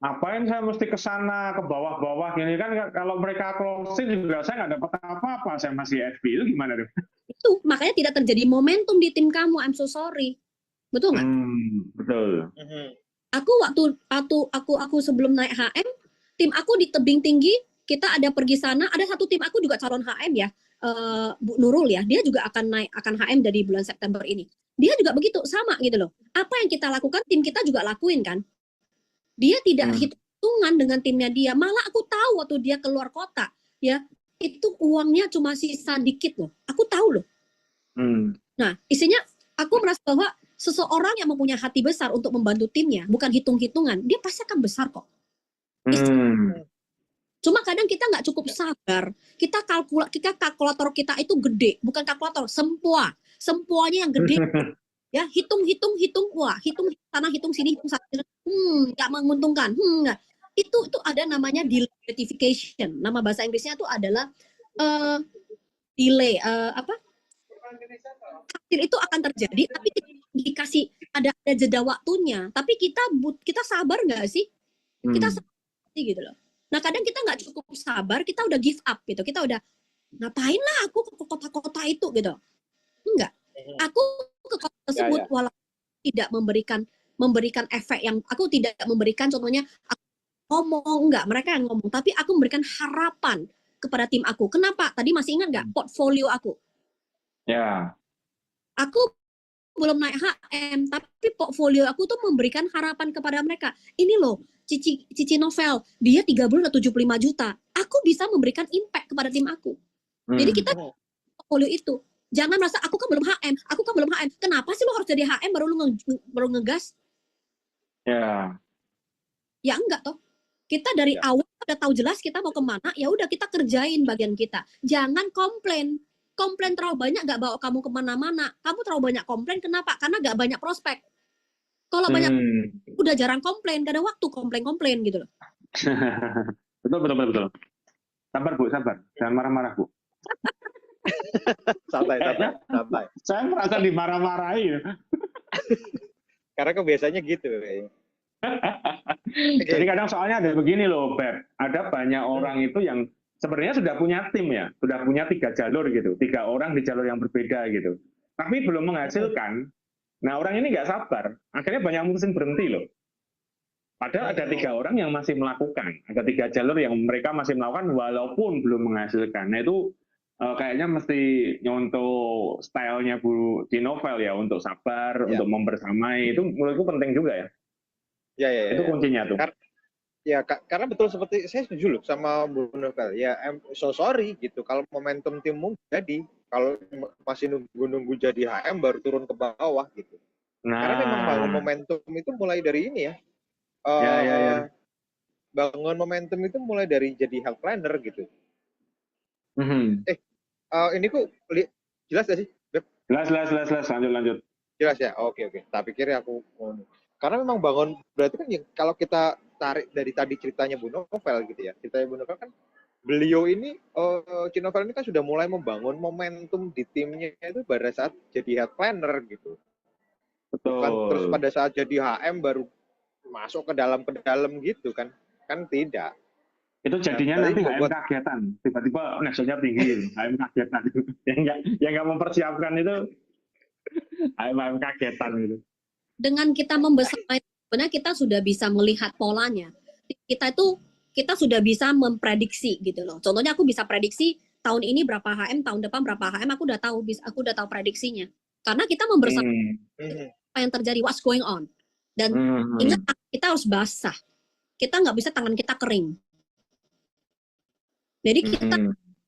Ngapain saya mesti ke sana, ke bawah-bawah gini kan, kalau mereka closing juga saya nggak dapat apa-apa, saya masih FB, itu gimana deh? Itu makanya tidak terjadi momentum di tim kamu. I'm so sorry, betul nggak? Betul. Aku sebelum naik HM, tim aku di tebing tinggi, kita ada pergi sana, ada satu tim aku juga calon HM ya, Bu Nurul ya, dia juga akan HM dari bulan September ini. Dia juga begitu, sama gitu loh. Apa yang kita lakukan, tim kita juga lakuin kan. Dia tidak hitungan dengan timnya dia. Malah aku tahu waktu dia keluar kota, ya itu uangnya cuma sisa dikit loh. Aku tahu loh. Nah, isinya aku merasa bahwa seseorang yang mempunyai hati besar untuk membantu timnya, bukan hitung-hitungan, dia pasti akan besar kok. Cuma kadang kita nggak cukup sabar. Kita kalkulator kita itu gede, bukan kalkulator, sempuanya yang gede. Ya, hitung, wah, hitung sana, hitung sini, hitung sana, nggak menguntungkan, nggak. Itu ada namanya delay gratification. Nama bahasa Inggrisnya itu adalah delay, hasil itu akan terjadi, tapi dikasih ada jeda waktunya. Tapi kita sabar nggak sih? Kita sabar sih gitu loh. Nah kadang kita nggak cukup sabar, kita udah give up gitu. Kita udah ngapain lah aku ke kota-kota itu gitu. Enggak. Aku ke kota tersebut walaupun tidak memberikan efek yang aku tidak memberikan, contohnya aku ngomong, enggak, mereka yang ngomong, tapi aku memberikan harapan kepada tim aku. Kenapa? Tadi masih ingat nggak portfolio aku? Ya. Aku belum naik HM, tapi portfolio aku tuh memberikan harapan kepada mereka. Ini loh, Cici Novel, dia 3 bulan udah 75 juta. Aku bisa memberikan impact kepada tim aku. Jadi kita portfolio itu. Jangan merasa aku kan belum HM. Kenapa sih lo harus jadi HM baru ngegas? Ya. Ya enggak toh. Kita dari awal udah tahu jelas kita mau kemana, ya udah kita kerjain bagian kita. Jangan komplain. Komplain terlalu banyak nggak bawa kamu kemana-mana. Kamu terlalu banyak komplain, kenapa? Karena nggak banyak prospek. Kalau banyak, udah jarang komplain, gak ada waktu komplain gitu loh. Betul. Sabar Bu, sabar. Jangan marah-marah Bu. Santai. Saya merasa dimarah-marahi. Karena kebiasaannya gitu kayaknya. Jadi kadang soalnya ada begini loh, Beb. Ada banyak orang itu yang sebenarnya sudah punya tim ya, sudah punya 3 jalur gitu, 3 orang di jalur yang berbeda gitu. Tapi belum menghasilkan. Nah orang ini nggak sabar, akhirnya banyak mutusin berhenti loh. Padahal ada 3 orang yang masih melakukan, ada 3 jalur yang mereka masih melakukan walaupun belum menghasilkan. Nah itu kayaknya mesti nyontoh stylenya Bu Cinovel ya, untuk sabar, untuk membersamai, itu menurutku penting juga ya. Ya. Itu kuncinya tuh. Karena betul seperti saya setuju loh sama Bu Novel. Ya, I'm so sorry gitu. Kalau momentum timmu jadi, kalau masih nunggu jadi HM baru turun ke bawah gitu. Karena memang bangun momentum itu mulai dari ini ya. Bangun momentum itu mulai dari jadi health planner gitu. Ini kok jelas gak sih, Beb? Jelas. Lanjut. Jelas ya? Oke. Tak pikir aku karena memang bangun, berarti kan kalau kita tarik dari tadi ceritanya Bu Novel gitu ya. Ceritanya Bu Novel kan, beliau ini, Cinovel ini kan sudah mulai membangun momentum di timnya itu pada saat jadi head planner gitu. Betul. Bukan terus pada saat jadi HM baru masuk ke dalam gitu kan. Kan tidak. Itu jadinya nanti HM kagetan, tiba-tiba nextnya tinggi, HM kagetan. yang nggak mempersiapkan itu HM kagetan gitu. Dengan kita membesarkan, sebenarnya kita sudah bisa melihat polanya. Kita sudah bisa memprediksi gitu loh. Contohnya aku bisa prediksi tahun ini berapa HM, tahun depan berapa HM, aku udah tahu prediksinya. Karena kita membersamai apa yang terjadi, what's going on. Dan ingat, kita harus basah. Kita nggak bisa tangan kita kering. Jadi kita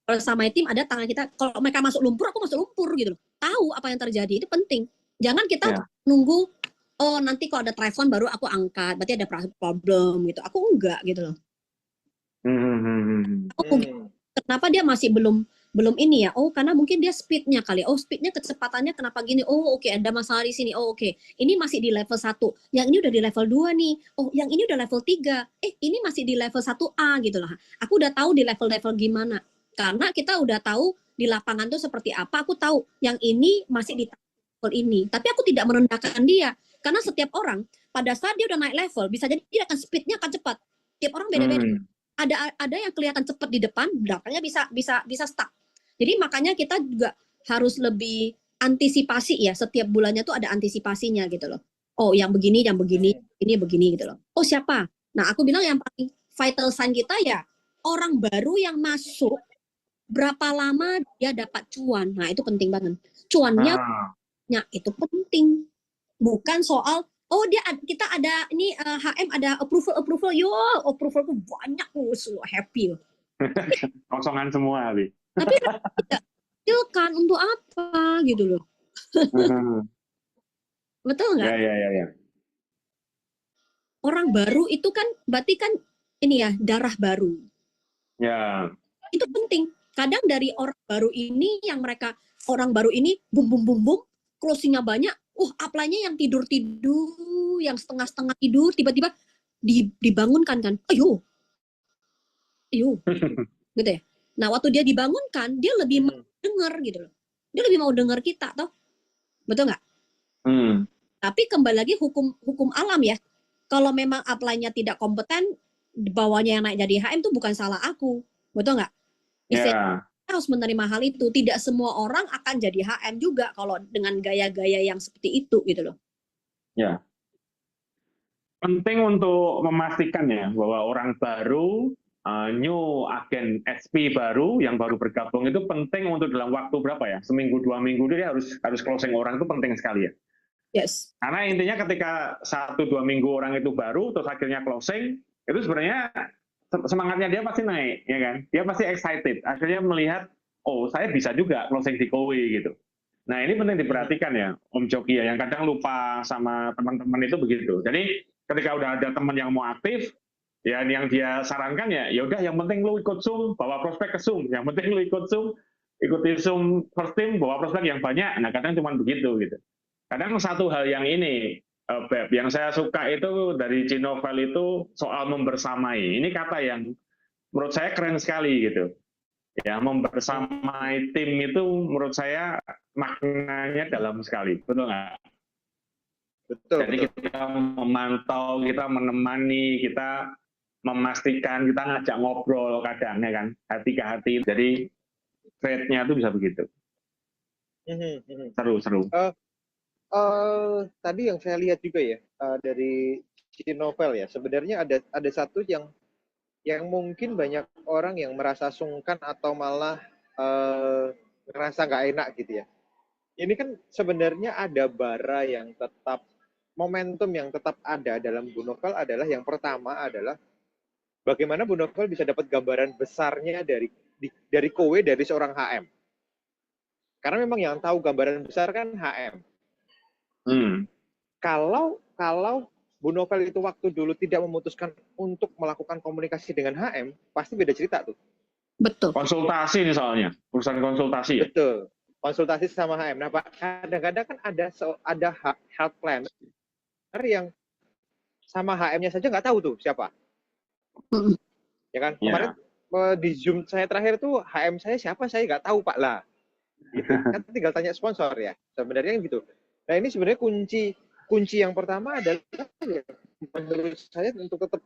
bersama tim, ada tangan kita, kalau mereka masuk lumpur, aku masuk lumpur gitu loh. Tahu apa yang terjadi, itu penting. Jangan kita nunggu, oh nanti kalau ada telepon baru aku angkat, berarti ada problem gitu. Aku enggak gitu loh. Kenapa dia masih belum belum ini ya. Oh, karena mungkin dia speednya kali. Oh, speednya kecepatannya kenapa gini? Oh, oke, ada masalah di sini. Oh, oke. Ini masih di level 1. Yang ini udah di level 2 nih. Oh, yang ini udah level 3. Ini masih di level 1A gitu lah. Aku udah tahu di level-level gimana. Karena kita udah tahu di lapangan tuh seperti apa. Aku tahu yang ini masih di level ini. Tapi aku tidak merendahkan dia. Karena setiap orang pada saat dia udah naik level, bisa jadi dia akan speednya akan cepat. Tiap orang beda-beda. Ada yang kelihatan cepat di depan, belakangnya bisa stuck. Jadi makanya kita juga harus lebih antisipasi ya, setiap bulannya tuh ada antisipasinya gitu loh. Oh, yang begini, ini begini gitu loh. Oh, siapa? Nah, aku bilang yang paling vital sign kita ya orang baru yang masuk, berapa lama dia dapat cuan. Nah, itu penting banget. Cuannya itu penting. Bukan soal kita ada ini HM ada approval yo approvalku banyak happy. Kosongan semua, Bi. Tapi tidak kan untuk apa gitu loh. Betul nggak? Ya. Orang baru itu kan berarti kan ini ya darah baru. Ya. Itu penting. Kadang dari orang baru ini orang baru ini bum closingnya banyak. Apply-nya yang tidur, yang setengah-setengah tidur, tiba-tiba dibangunkan kan. Ayo. Gitu ya. Nah, waktu dia dibangunkan, dia lebih mau dengar gitu loh. Dia lebih mau dengar kita, toh. Betul nggak? Tapi kembali lagi hukum alam ya. Kalau memang apply-nya tidak kompeten, bawahnya yang naik jadi HM itu bukan salah aku. Betul nggak? Kita harus menerima hal itu. Tidak semua orang akan jadi HM juga kalau dengan gaya-gaya yang seperti itu gitu loh. Ya. Penting untuk memastikan ya bahwa orang baru, new agen SP baru yang baru bergabung itu penting untuk dalam waktu berapa ya? Seminggu, 2 minggu dia harus closing orang itu penting sekali ya. Yes. Karena intinya ketika 1-2 minggu orang itu baru terus akhirnya closing, itu sebenarnya semangatnya dia pasti naik, ya kan? Dia pasti excited. Akhirnya melihat, oh saya bisa juga closing di Kowe gitu. Nah ini penting diperhatikan ya, Om Joki ya, yang kadang lupa sama teman-teman itu begitu. Jadi ketika udah ada teman yang mau aktif, ya yang dia sarankan ya udah yang penting lu ikut Zoom, bawa prospek ke Zoom. Yang penting lu ikut Zoom, ikuti Zoom first team, bawa prospek yang banyak. Nah kadang cuma begitu gitu. Kadang satu hal yang ini, Beb, yang saya suka itu dari Cinovel itu soal membersamai. Ini kata yang menurut saya keren sekali gitu. Ya, membersamai tim itu menurut saya maknanya dalam sekali, betul nggak? Betul. Jadi kita memantau, kita menemani, kita memastikan, kita ngajak ngobrol kadang ya kan, hati ke hati. Jadi trade-nya itu bisa begitu. Seru. Tadi yang saya lihat juga ya dari Cinovel ya, sebenarnya ada satu yang mungkin banyak orang yang merasa sungkan atau malah ngerasa nggak enak gitu ya. Ini kan sebenarnya ada bara yang tetap, momentum yang tetap ada dalam Bu Novel adalah yang pertama adalah bagaimana Bu Novel bisa dapat gambaran besarnya dari Kowe, dari seorang HM. Karena memang yang tahu gambaran besar kan HM. Kalau Bu Novel itu waktu dulu tidak memutuskan untuk melakukan komunikasi dengan HM, pasti beda cerita tuh. Betul. Konsultasi nih soalnya, urusan konsultasi ya. Betul. Konsultasi sama HM. Nah, Pak, kadang-kadang kan ada health planner yang sama HM-nya saja nggak tahu tuh siapa. Ya kan? Kemarin di Zoom saya terakhir tuh HM saya siapa saya nggak tahu Pak lah. Gitu. Kan tinggal tanya sponsor ya. Sebenarnya gitu. Nah, ini sebenarnya kunci yang pertama adalah menurut saya untuk tetap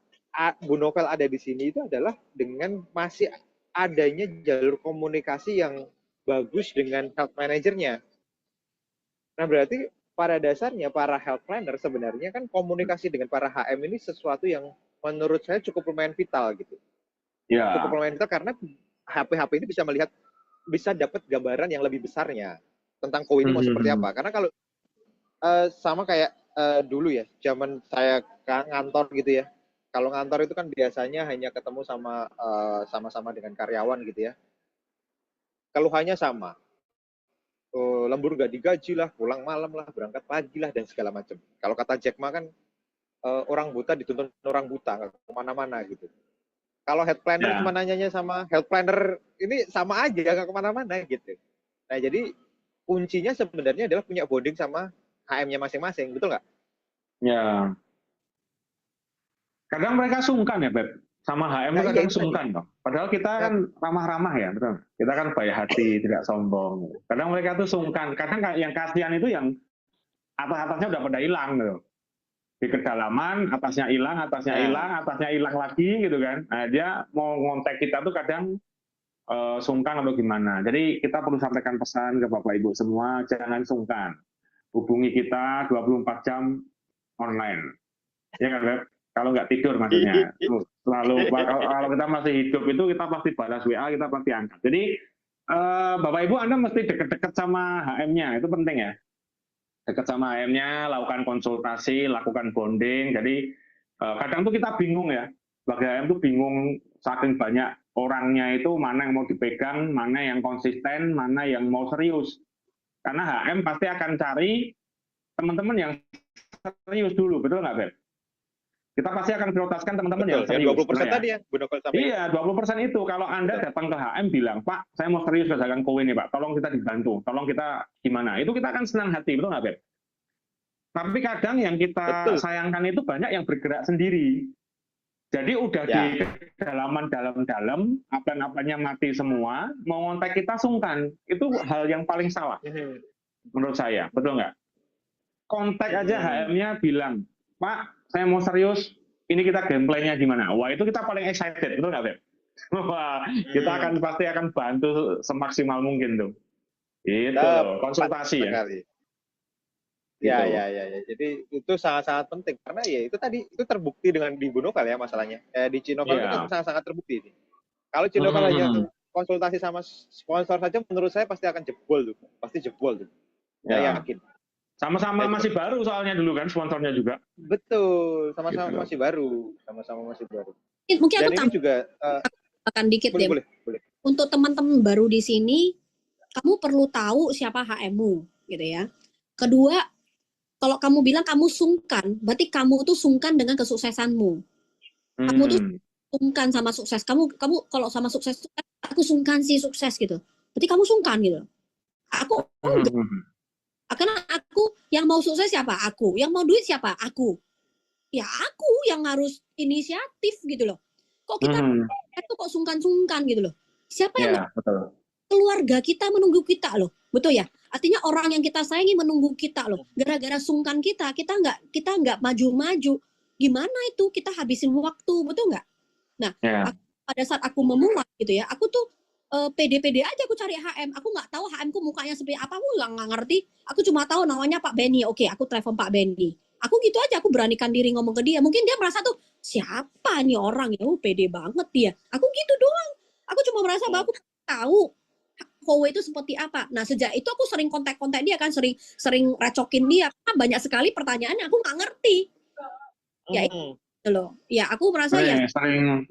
Bu Novel ada di sini itu adalah dengan masih adanya jalur komunikasi yang bagus dengan health manajernya. Nah, berarti pada dasarnya para health planner sebenarnya kan komunikasi dengan para HM ini sesuatu yang menurut saya cukup lumayan vital gitu. Ya. Cukup lumayan vital karena HP ini bisa dapat gambaran yang lebih besarnya tentang Kowe ini mau seperti apa. Karena kalau sama kayak dulu ya, zaman saya ngantor gitu ya. Kalau ngantor itu kan biasanya hanya ketemu sama-sama dengan karyawan gitu ya. Keluhannya sama. Lembur nggak digaji lah, pulang malam lah, berangkat pagi lah, dan segala macam. Kalau kata Jack Ma kan, orang buta dituntun orang buta, nggak kemana-mana gitu. Kalau health planner cuma nanyanya sama health planner ini sama aja nggak kemana-mana gitu. Nah jadi kuncinya sebenarnya adalah punya bonding sama HM-nya masing-masing, betul nggak? Ya. Kadang mereka sungkan ya, Beb. Sama HM Nah itu iya kadang itu tadi. sungkan toh. Padahal kita kan ramah-ramah ya, betul. Kita kan baik hati, tidak sombong. Kadang mereka tuh sungkan. Kadang yang kasihan itu yang atas-atasnya udah pada hilang gitu. Di kedalaman, atasnya hilang, atasnya hilang lagi gitu kan. Nah, dia mau ngontek kita tuh kadang sungkan atau gimana. Jadi kita perlu sampaikan pesan ke Bapak Ibu semua, jangan sungkan. Hubungi kita 24 jam online. Ya kan, Beb? Kalau nggak tidur maksudnya. Selalu kalau kita masih hidup itu kita pasti balas WA, kita pasti angkat. Jadi Bapak Ibu Anda mesti deket-deket sama HM-nya, itu penting ya. Dekat sama HM-nya, lakukan konsultasi, lakukan bonding. Jadi kadang tuh kita bingung ya, sebagai HM tuh bingung saking banyak orangnya itu mana yang mau dipegang, mana yang konsisten, mana yang mau serius. Karena HM pasti akan cari teman-teman yang serius dulu, betul nggak, Beb? Kita pasti akan prioritaskan teman-teman yang Betul, serius. yang 20% betul ya? tadi ya, Bu Nokol sampai. Iya, 20% itu. Kalau Anda datang ke HM bilang, Pak, saya mau serius kerjakan kowe nih, Pak. Tolong kita dibantu. Tolong kita gimana. Itu kita akan senang hati, betul nggak, Beb? Tapi kadang yang kita Betul. sayangkan itu banyak yang bergerak sendiri. Jadi udah Ya. di kedalaman dalam-dalam, apa-apanya mati semua, mau ngontek kita sungkan. Itu hal yang paling salah menurut saya, betul nggak? Kontak aja HM-nya bilang, Pak, saya mau serius, ini kita gameplaynya gimana? Wah, itu kita paling excited, betul nggak, Beb? Wah, kita pasti akan bantu semaksimal mungkin tuh. Itu konsultasi ya. Sekali. Gitu. Ya. Jadi itu sangat-sangat penting karena ya itu tadi itu terbukti dengan di Bunokal ya masalahnya. Di Cinokal itu kan sangat-sangat terbukti ini. Kalau Cinokal aja konsultasi sama sponsor saja menurut saya pasti akan jebol tuh. Pasti jebol tuh. Saya yakin. Sama-sama masih baru soalnya dulu kan sponsornya juga. Betul, sama-sama Gitu. masih baru. Sama-sama masih baru. Mungkin Dan aku ini juga tambahkan dikit deh. boleh. Untuk teman-teman baru di sini, kamu perlu tahu siapa HM-mu, gitu ya. Kedua, kalau kamu bilang kamu sungkan, berarti kamu tuh sungkan dengan kesuksesanmu. Kamu tuh sungkan sama sukses. Kamu kalau sama sukses, aku sungkan sih sukses gitu. Berarti kamu sungkan gitu. Aku enggak. Karena aku yang mau sukses siapa? Aku. Yang mau duit siapa? Aku. Ya aku yang harus inisiatif gitu loh. Kok kita itu kok sungkan-sungkan gitu loh. Siapa yang betul. keluarga kita menunggu kita loh. Betul ya? Artinya orang yang kita sayangi menunggu kita loh. Gara-gara sungkan kita nggak maju-maju. Gimana itu kita habisin waktu, betul nggak? Nah, pada saat aku memulai gitu ya, aku tuh pede-pede aja aku cari HM. Aku nggak tahu HM ku mukanya seperti apa, aku nggak ngerti. Aku cuma tahu namanya Pak Benny. Oke, aku telepon Pak Benny. Aku gitu aja, aku beranikan diri ngomong ke dia. Mungkin dia merasa tuh, siapa nih orang ya? Pede banget dia. Aku gitu doang. Aku cuma merasa bahwa aku tahu Kowe itu seperti apa. Nah, sejak itu aku sering kontak-kontak dia kan, sering recokin dia. Karena banyak sekali pertanyaannya aku nggak ngerti. Ya itu loh. Ya aku merasa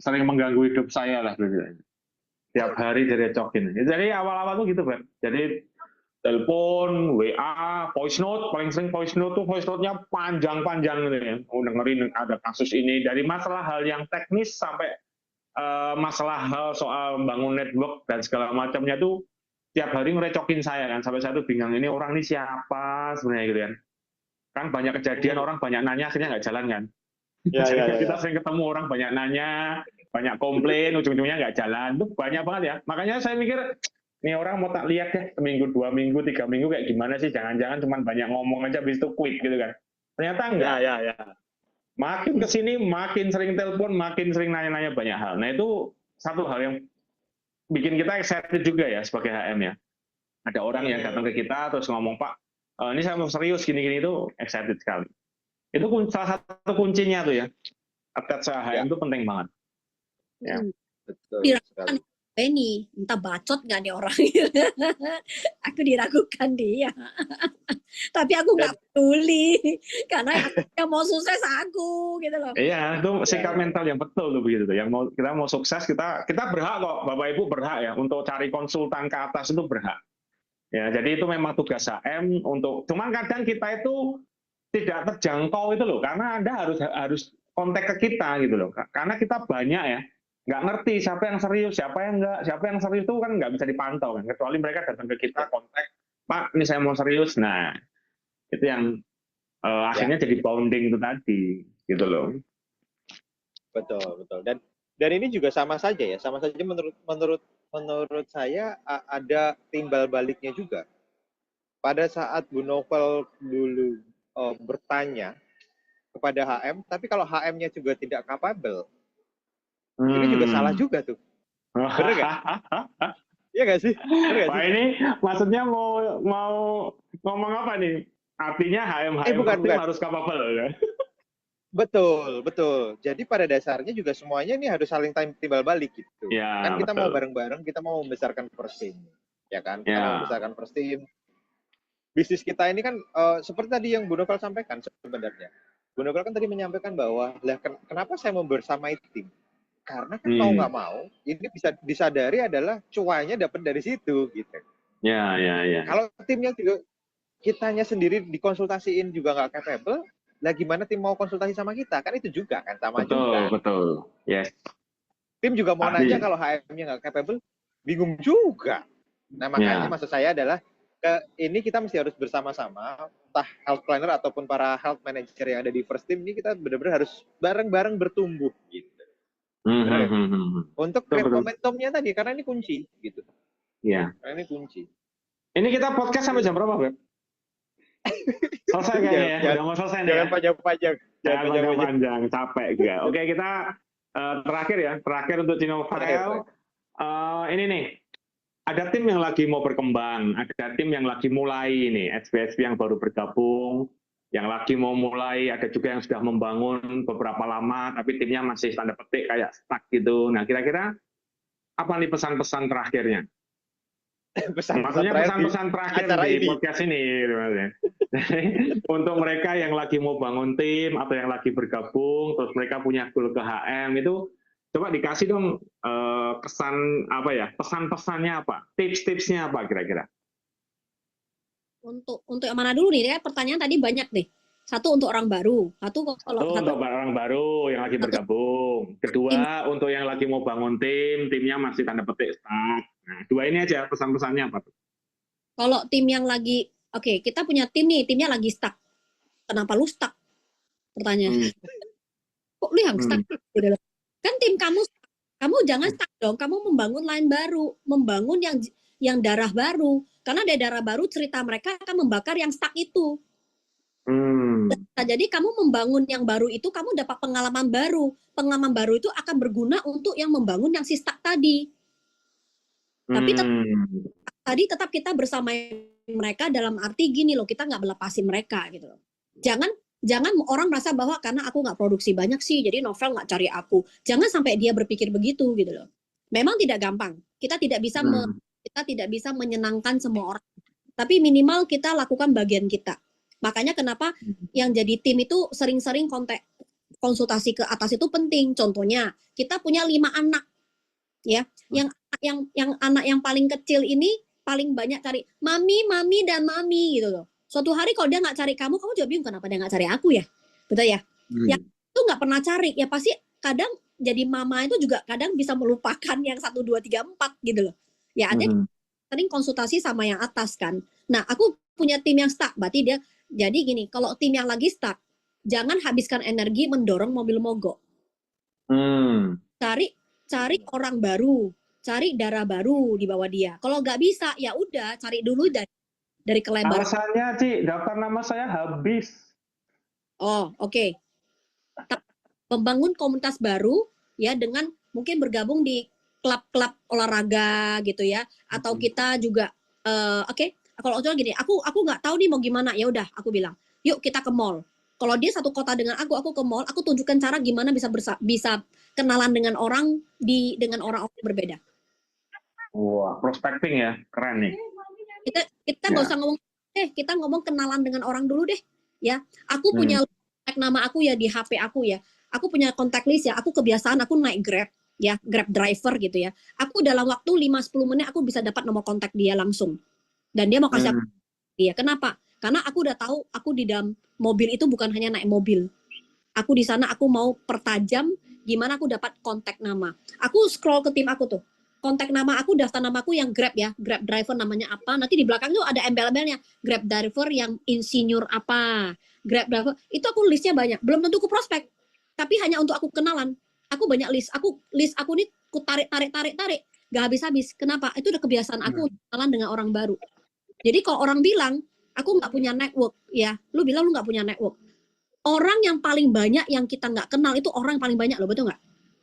sering mengganggu hidup saya lah gitu. Tiap hari direcokin. Jadi awal-awal tuh gitu, Beb. Jadi telepon, WA, voice note, paling sering voice note tuh voice note-nya panjang-panjang gitu ya. Dengerin ada kasus ini dari masalah hal yang teknis sampai masalah hal soal bangun network dan segala macamnya tuh tiap hari ngerecokin saya kan, sampai saya tuh bingung ini orang ini siapa sebenarnya gitu kan. Kan banyak kejadian orang banyak nanya akhirnya nggak jalan kan. Kita sering ketemu orang banyak nanya, banyak komplain, ujung-ujungnya nggak jalan. Itu banyak banget ya. Makanya saya mikir, ini orang mau tak lihat deh, seminggu, 2 minggu, 3 minggu kayak gimana sih. Jangan-jangan cuma banyak ngomong aja, habis itu quit gitu kan. Ternyata enggak. Ya. Makin kesini, makin sering telepon, makin sering nanya-nanya banyak hal. Nah itu satu hal yang bikin kita excited juga ya sebagai HM ya. Ada orang yang datang ke kita terus ngomong, Pak, ini saya mau serius gini-gini itu excited sekali. Itu salah satu kuncinya tuh ya. Attach HM itu penting banget. Ya. Betul diragukan Benny, entah bacot nggak nih orang. Aku diragukan dia. Tapi aku nggak peduli karena yang mau sukses aku gitu loh. Iya, itu sikap mental yang betul tuh begitu tuh. Yang kita mau sukses, kita berhak kok, Bapak Ibu berhak ya untuk cari konsultan ke atas itu berhak. Ya, jadi itu memang tugas HM untuk. Cuman kadang kita itu tidak terjangkau itu loh, karena Anda harus kontak ke kita gitu loh. Karena kita banyak ya. nggak ngerti siapa yang serius, siapa yang enggak, siapa yang serius itu kan nggak bisa dipantau kan, kecuali mereka datang ke kita kontak, Pak, ini saya mau serius. Nah, itu yang akhirnya jadi bonding itu tadi, gitu loh. Betul, betul. Dan ini juga sama saja ya, sama saja menurut saya ada timbal baliknya juga. Pada saat Bu Novel dulu bertanya kepada HM, tapi kalau HM-nya juga tidak capable, ini juga salah juga tuh. Bener nggak? Iya nggak sih? Bener nggak Wah, sih? ini maksudnya mau ngomong apa nih? Artinya HM Bukan. harus capable ya? Betul, betul. Jadi pada dasarnya juga semuanya ini harus saling timbal balik gitu. Ya, Kan kita betul. mau bareng-bareng, kita mau membesarkan first team. Ya kan? Kita Ya. mau membesarkan first team. Bisnis kita ini kan seperti tadi yang Bu Novel sampaikan sebenarnya. Bu Novel kan tadi menyampaikan bahwa kenapa saya mau bersamai tim? Karena kan mau nggak mau, ini bisa disadari adalah cuannya dapat dari situ gitu. Ya. Kalau timnya juga kitanya sendiri dikonsultasiin juga nggak capable, lah gimana tim mau konsultasi sama kita? Kan itu juga kan sama juga. Betul. Yes. Tim juga mau nanya kalau HM-nya nggak capable, bingung juga. Nah makanya maksud saya adalah ini kita mesti harus bersama-sama, entah health planner ataupun para health manager yang ada di first team ini kita benar-benar harus bareng-bareng bertumbuh gitu. Untuk create momentumnya tadi, karena ini kunci gitu. Iya. Karena ini kunci. Ini kita podcast sampai jam berapa, Beb? Selesai kayaknya ya? Udah mau selesai nih. Jangan panjang-panjang. Jangan panjang-panjang, capek juga. Oke, kita terakhir untuk Cinovael. Ini nih, ada tim yang lagi mau berkembang, ada tim yang lagi mulai nih, SPSP yang baru bergabung, yang lagi mau mulai, ada juga yang sudah membangun beberapa lama, tapi timnya masih tanda petik kayak stuck gitu. Nah, kira-kira apa nih pesan-pesan terakhirnya? Maksudnya pesan-pesan terakhir di podcast ini, untuk mereka yang lagi mau bangun tim atau yang lagi bergabung, terus mereka punya goal ke HM itu, coba dikasih dong kesan apa ya, pesan-pesannya apa, tips-tipsnya apa kira-kira? Untuk yang mana dulu nih? Pertanyaan tadi banyak nih. Satu untuk orang baru, untuk orang baru yang lagi bergabung. Kedua untuk yang lagi mau bangun timnya masih tanda petik stuck. Nah, dua ini aja pesan-pesannya apa tuh? Kalau tim yang lagi, kita punya tim nih, timnya lagi stuck. Kenapa lu stuck? Pertanyaan. Kok lu yang stuck? Kan tim kamu jangan stuck dong. Kamu membangun line baru, membangun yang darah baru. Karena ada darah baru, cerita mereka akan membakar yang stuck itu. Nah, jadi kamu membangun yang baru itu, kamu dapat pengalaman baru. Pengalaman baru itu akan berguna untuk yang membangun yang si stuck tadi. Tapi tetap kita bersama mereka dalam arti gini loh, kita nggak melepasin mereka gitu loh. Jangan orang merasa bahwa karena aku nggak produksi banyak sih, jadi Novel nggak cari aku. Jangan sampai dia berpikir begitu gitu loh. Memang tidak gampang. Kita tidak bisa menyenangkan semua orang. Tapi minimal kita lakukan bagian kita. Makanya kenapa yang jadi tim itu sering-sering konsultasi ke atas itu penting. Contohnya, kita punya 5 anak. Ya, yang anak yang paling kecil ini paling banyak cari mami dan mami gitu loh. Suatu hari kalau dia nggak cari kamu juga bingung kenapa dia nggak cari aku ya, betul ya? Yang itu nggak pernah cari ya pasti kadang jadi mama itu juga kadang bisa melupakan yang 1, 2, 3, 4 gitu loh. Ya ada sering konsultasi sama yang atas kan. Nah aku punya tim yang stuck, berarti dia jadi gini. Kalau tim yang lagi stuck, jangan habiskan energi mendorong mobil mogok. Cari orang baru, cari darah baru di bawah dia. Kalau nggak bisa, ya udah cari dulu dari kelebaran. Alasannya, Ci, daftar nama saya habis. Oh, oke. Membangun komunitas baru, ya dengan mungkin bergabung di klub-klub olahraga gitu ya, atau kita juga, kalau contoh gini, aku nggak tahu nih mau gimana, ya udah aku bilang, yuk kita ke mall. Kalau dia satu kota dengan aku ke mall, aku tunjukkan cara gimana bisa kenalan dengan orang dengan orang-orang berbeda. Wah, prospecting ya, keren nih. Kita nggak usah ngomong, kita ngomong kenalan dengan orang dulu deh, ya. Aku punya nama aku ya di HP aku ya. Aku punya kontak list ya. Aku kebiasaan aku naik Grab, ya, Grab driver gitu ya. Aku dalam waktu 5-10 menit aku bisa dapat nomor kontak dia langsung. Dan dia mau kasih aku dia. Kenapa? Karena aku udah tahu aku di dalam mobil itu bukan hanya naik mobil. Aku di sana aku mau pertajam Gimana aku dapat kontak nama? Aku scroll ke tim aku tuh. Kontak nama aku, daftar namaku yang Grab ya, Grab driver namanya apa. Nanti di belakang tuh ada embel-embelnya. Grab driver yang insinyur apa. Grab driver. Itu aku listnya banyak. Belum tentu aku prospek. Tapi hanya untuk aku kenalan. Aku banyak list. List aku nih aku tarik. Gak habis-habis. Kenapa? Itu udah kebiasaan aku kenalan dengan orang baru. Jadi kalau orang bilang, aku nggak punya network. Ya, lu bilang lu nggak punya network. Orang yang paling banyak yang kita nggak kenal itu orang yang paling banyak loh, betul nggak?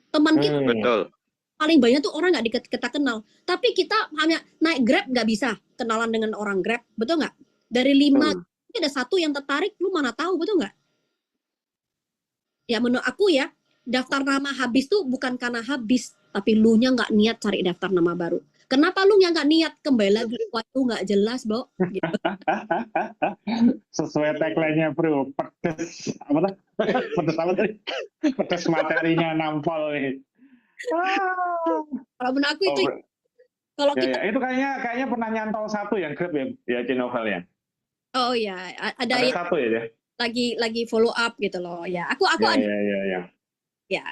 Teman kita Betul. paling banyak tuh orang nggak kita kenal. Tapi kita hanya naik Grab nggak bisa kenalan dengan orang Grab, betul nggak? Dari 5 ada satu yang tertarik, lu mana tahu, betul nggak? Ya menurut aku ya, daftar nama habis tuh bukan karena habis, tapi lu nya nggak niat cari daftar nama baru. Kenapa lu nya nggak niat kembali lagi? Waktu nggak jelas, Bo. Gitu. Sesuai tagline-nya bro, pedes apa tuh? Pedes apa tadi? Pedes materinya nampol nih. Kalau menurut aku itu, kalau kita, Itu kayaknya pernah nyantol satu yang Grab ya Cinovel ya. oh ya, ada Ada yang satu ya. lagi follow up gitu loh. Ya, aku ada. Ya. Ya.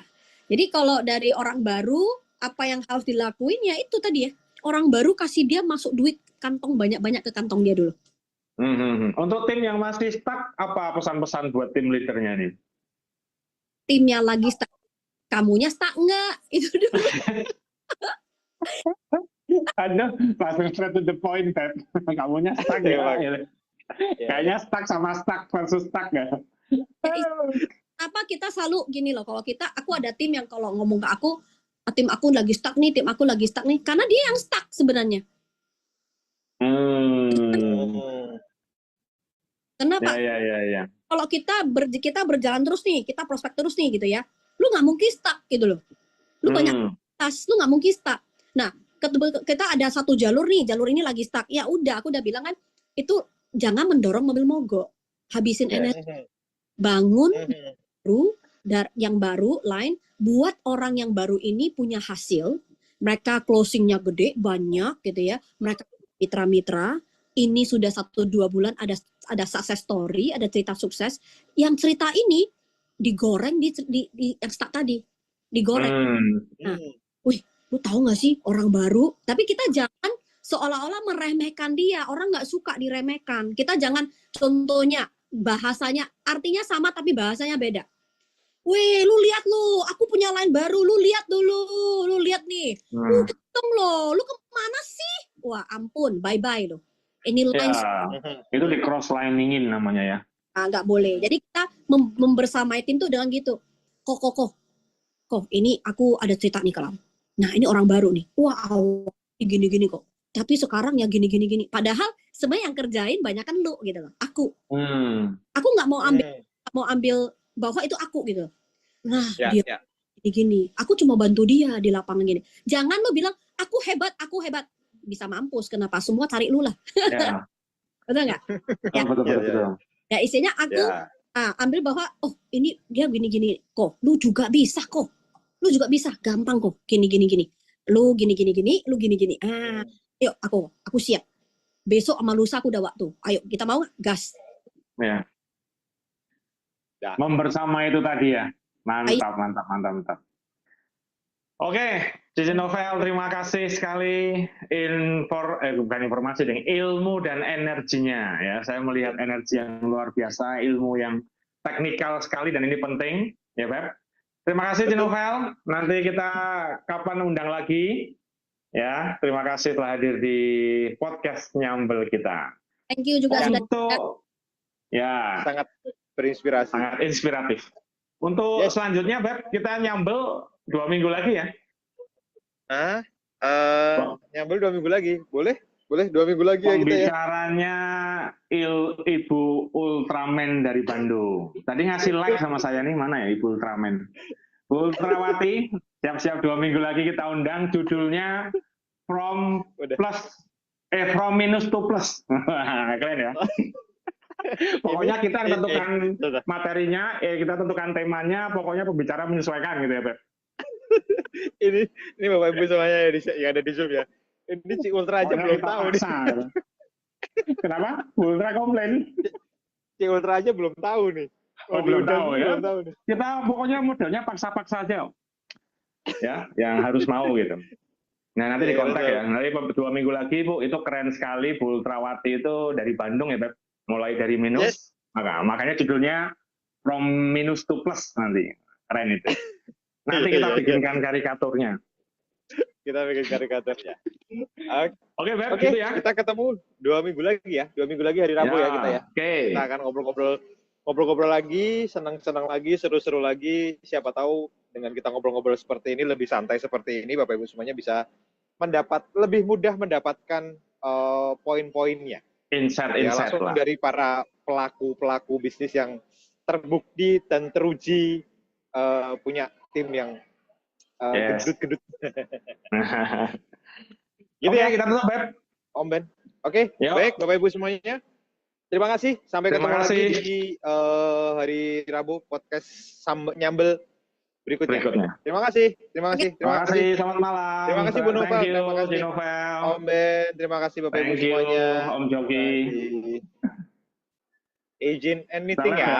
Jadi kalau dari orang baru, apa yang harus dilakuin ya itu tadi ya. Orang baru kasih dia masuk duit kantong banyak-banyak ke kantong dia dulu. Untuk tim yang masih stuck, apa pesan-pesan buat tim leadernya nih? Timnya lagi stuck, kamunya stuck enggak? Itu dulu. Anda langsung straight to the point, Pep. Kamunya stuck ya? Kayaknya stuck sama stuck versus stuck ya? Apa kita selalu gini loh, kalau aku ada tim yang kalau ngomong ke aku, tim aku lagi stuck nih, karena dia yang stuck sebenarnya. Kenapa? Ya. Kalau kita berjalan terus nih, kita prospek terus nih gitu ya, lu nggak mungkin stuck gitu loh. Lu banyak tas, lu nggak mungkin stuck. Nah, kita ada satu jalur nih, jalur ini lagi stuck. Ya udah, aku udah bilang kan, itu jangan mendorong mobil mogok, habisin energi, bangun yang baru line, buat orang yang baru ini punya hasil, mereka closingnya gede banyak gitu ya, mereka mitra-mitra, ini sudah 1-2 bulan ada success story, ada cerita sukses, yang cerita ini digoreng di yang stuck tadi, digoreng. Nah, lu tahu nggak sih orang baru? Tapi kita jangan seolah-olah meremehkan dia, orang nggak suka diremehkan. Kita jangan, contohnya bahasanya artinya sama tapi bahasanya beda. Weh, lu lihat lu, aku punya line baru, lu lihat dulu, lu lihat nih, lu ketung lo, lu kemana sih? Wah ampun, bye-bye lo. Ini line itu di cross liningin namanya ya. Nggak boleh. Jadi kita membersamai tim tuh dengan gitu. Kok, ini aku ada cerita nih kalau. Nah ini orang baru nih, wah gini-gini kok. Tapi sekarang ya gini. Padahal sebenarnya yang kerjain banyak kan lu gitu loh. Aku nggak mau ambil bahwa itu aku gitu. Nah, dia gini. Aku cuma bantu dia di lapangan gini. Jangan lo bilang aku hebat. Bisa mampus. Kenapa? Semua cari lu lah. Ya. Betul nggak? Ya. Betul. Ya isinya aku ambil bahwa ini dia gini. Kok, lu juga bisa kok. Lu juga bisa. Gampang kok. Gini. Lu gini. Lu gini. Yuk aku siap. Besok sama lusa aku udah waktu. Ayo kita mau gas. Ya. Membersama itu tadi ya. Mantap. Oke, Cici Novel, terima kasih sekali bukan informasi, ilmu dan energinya ya. Saya melihat energi yang luar biasa, ilmu yang teknikal sekali dan ini penting ya, Beb. Terima kasih Cici Novel. Nanti kita kapan undang lagi ya. Terima kasih telah hadir di podcast Nyambel kita. Thank you juga sudah. Ya. Sangat berinspirasi. Sangat inspiratif. Untuk selanjutnya, Beb, kita nyambel 2 minggu lagi ya. Nyambel 2 minggu lagi. Boleh 2 minggu lagi ya kita ya. Pembicaranya Ibu Ultraman dari Bandung. Tadi ngasih like sama saya nih, mana ya Ibu Ultraman? Bu Ultrawati, siap-siap 2 minggu lagi kita undang. Judulnya From Minus to Plus. Keren ya. Pokoknya kita tentukan materinya, kita tentukan temanya, pokoknya pembicara menyesuaikan gitu ya, Beb. ini Bapak Ibu semuanya yang ada di Zoom ya. Ini si Ultra aja belum tahu nih. Kenapa? Ultra komplain. Si Ultra aja belum tahu nih. Belum tahu ya. Belum tahu nih. Kita pokoknya modelnya paksa-paksa aja. ya, yang harus mau gitu. Nah, nanti Iya, dikontak betul. ya. Nanti 2 minggu lagi, Bu, itu keren sekali Bu Ultrawati itu dari Bandung ya, Beb. Mulai dari minus, makanya judulnya From Minus to Plus nanti. Keren itu. Nanti kita Iya. bikinkan karikaturnya. Kita bikin karikaturnya. Oke, Beb, Oke, gitu ya. kita ketemu 2 minggu lagi ya. 2 minggu lagi hari Rabu ya kita ya. Oke. Kita akan ngobrol-ngobrol lagi, senang-senang lagi, seru-seru lagi. Siapa tahu dengan kita ngobrol-ngobrol seperti ini, lebih santai seperti ini, Bapak Ibu semuanya bisa lebih mudah mendapatkan poin-poinnya. Ya, Insight langsung lah. dari para pelaku bisnis yang terbukti dan teruji punya tim yang Yes. gedut-gedut. Gitu Oke, ya, kita tutup, Beb. Om Ben. Oke, Yuk. baik Bapak Ibu semuanya. Terima kasih. Sampai Terima ketemu kasih. lagi di hari Rabu podcast Nyambel berikutnya. Terima kasih. Terima kasih. Selamat malam. Terima kasih Bu Novel. Thank you, Terima kasih Novel. Om Ben. Terima kasih Bapak Ibu Thank you, semuanya. Om Joki. Izin and meeting Salam ya.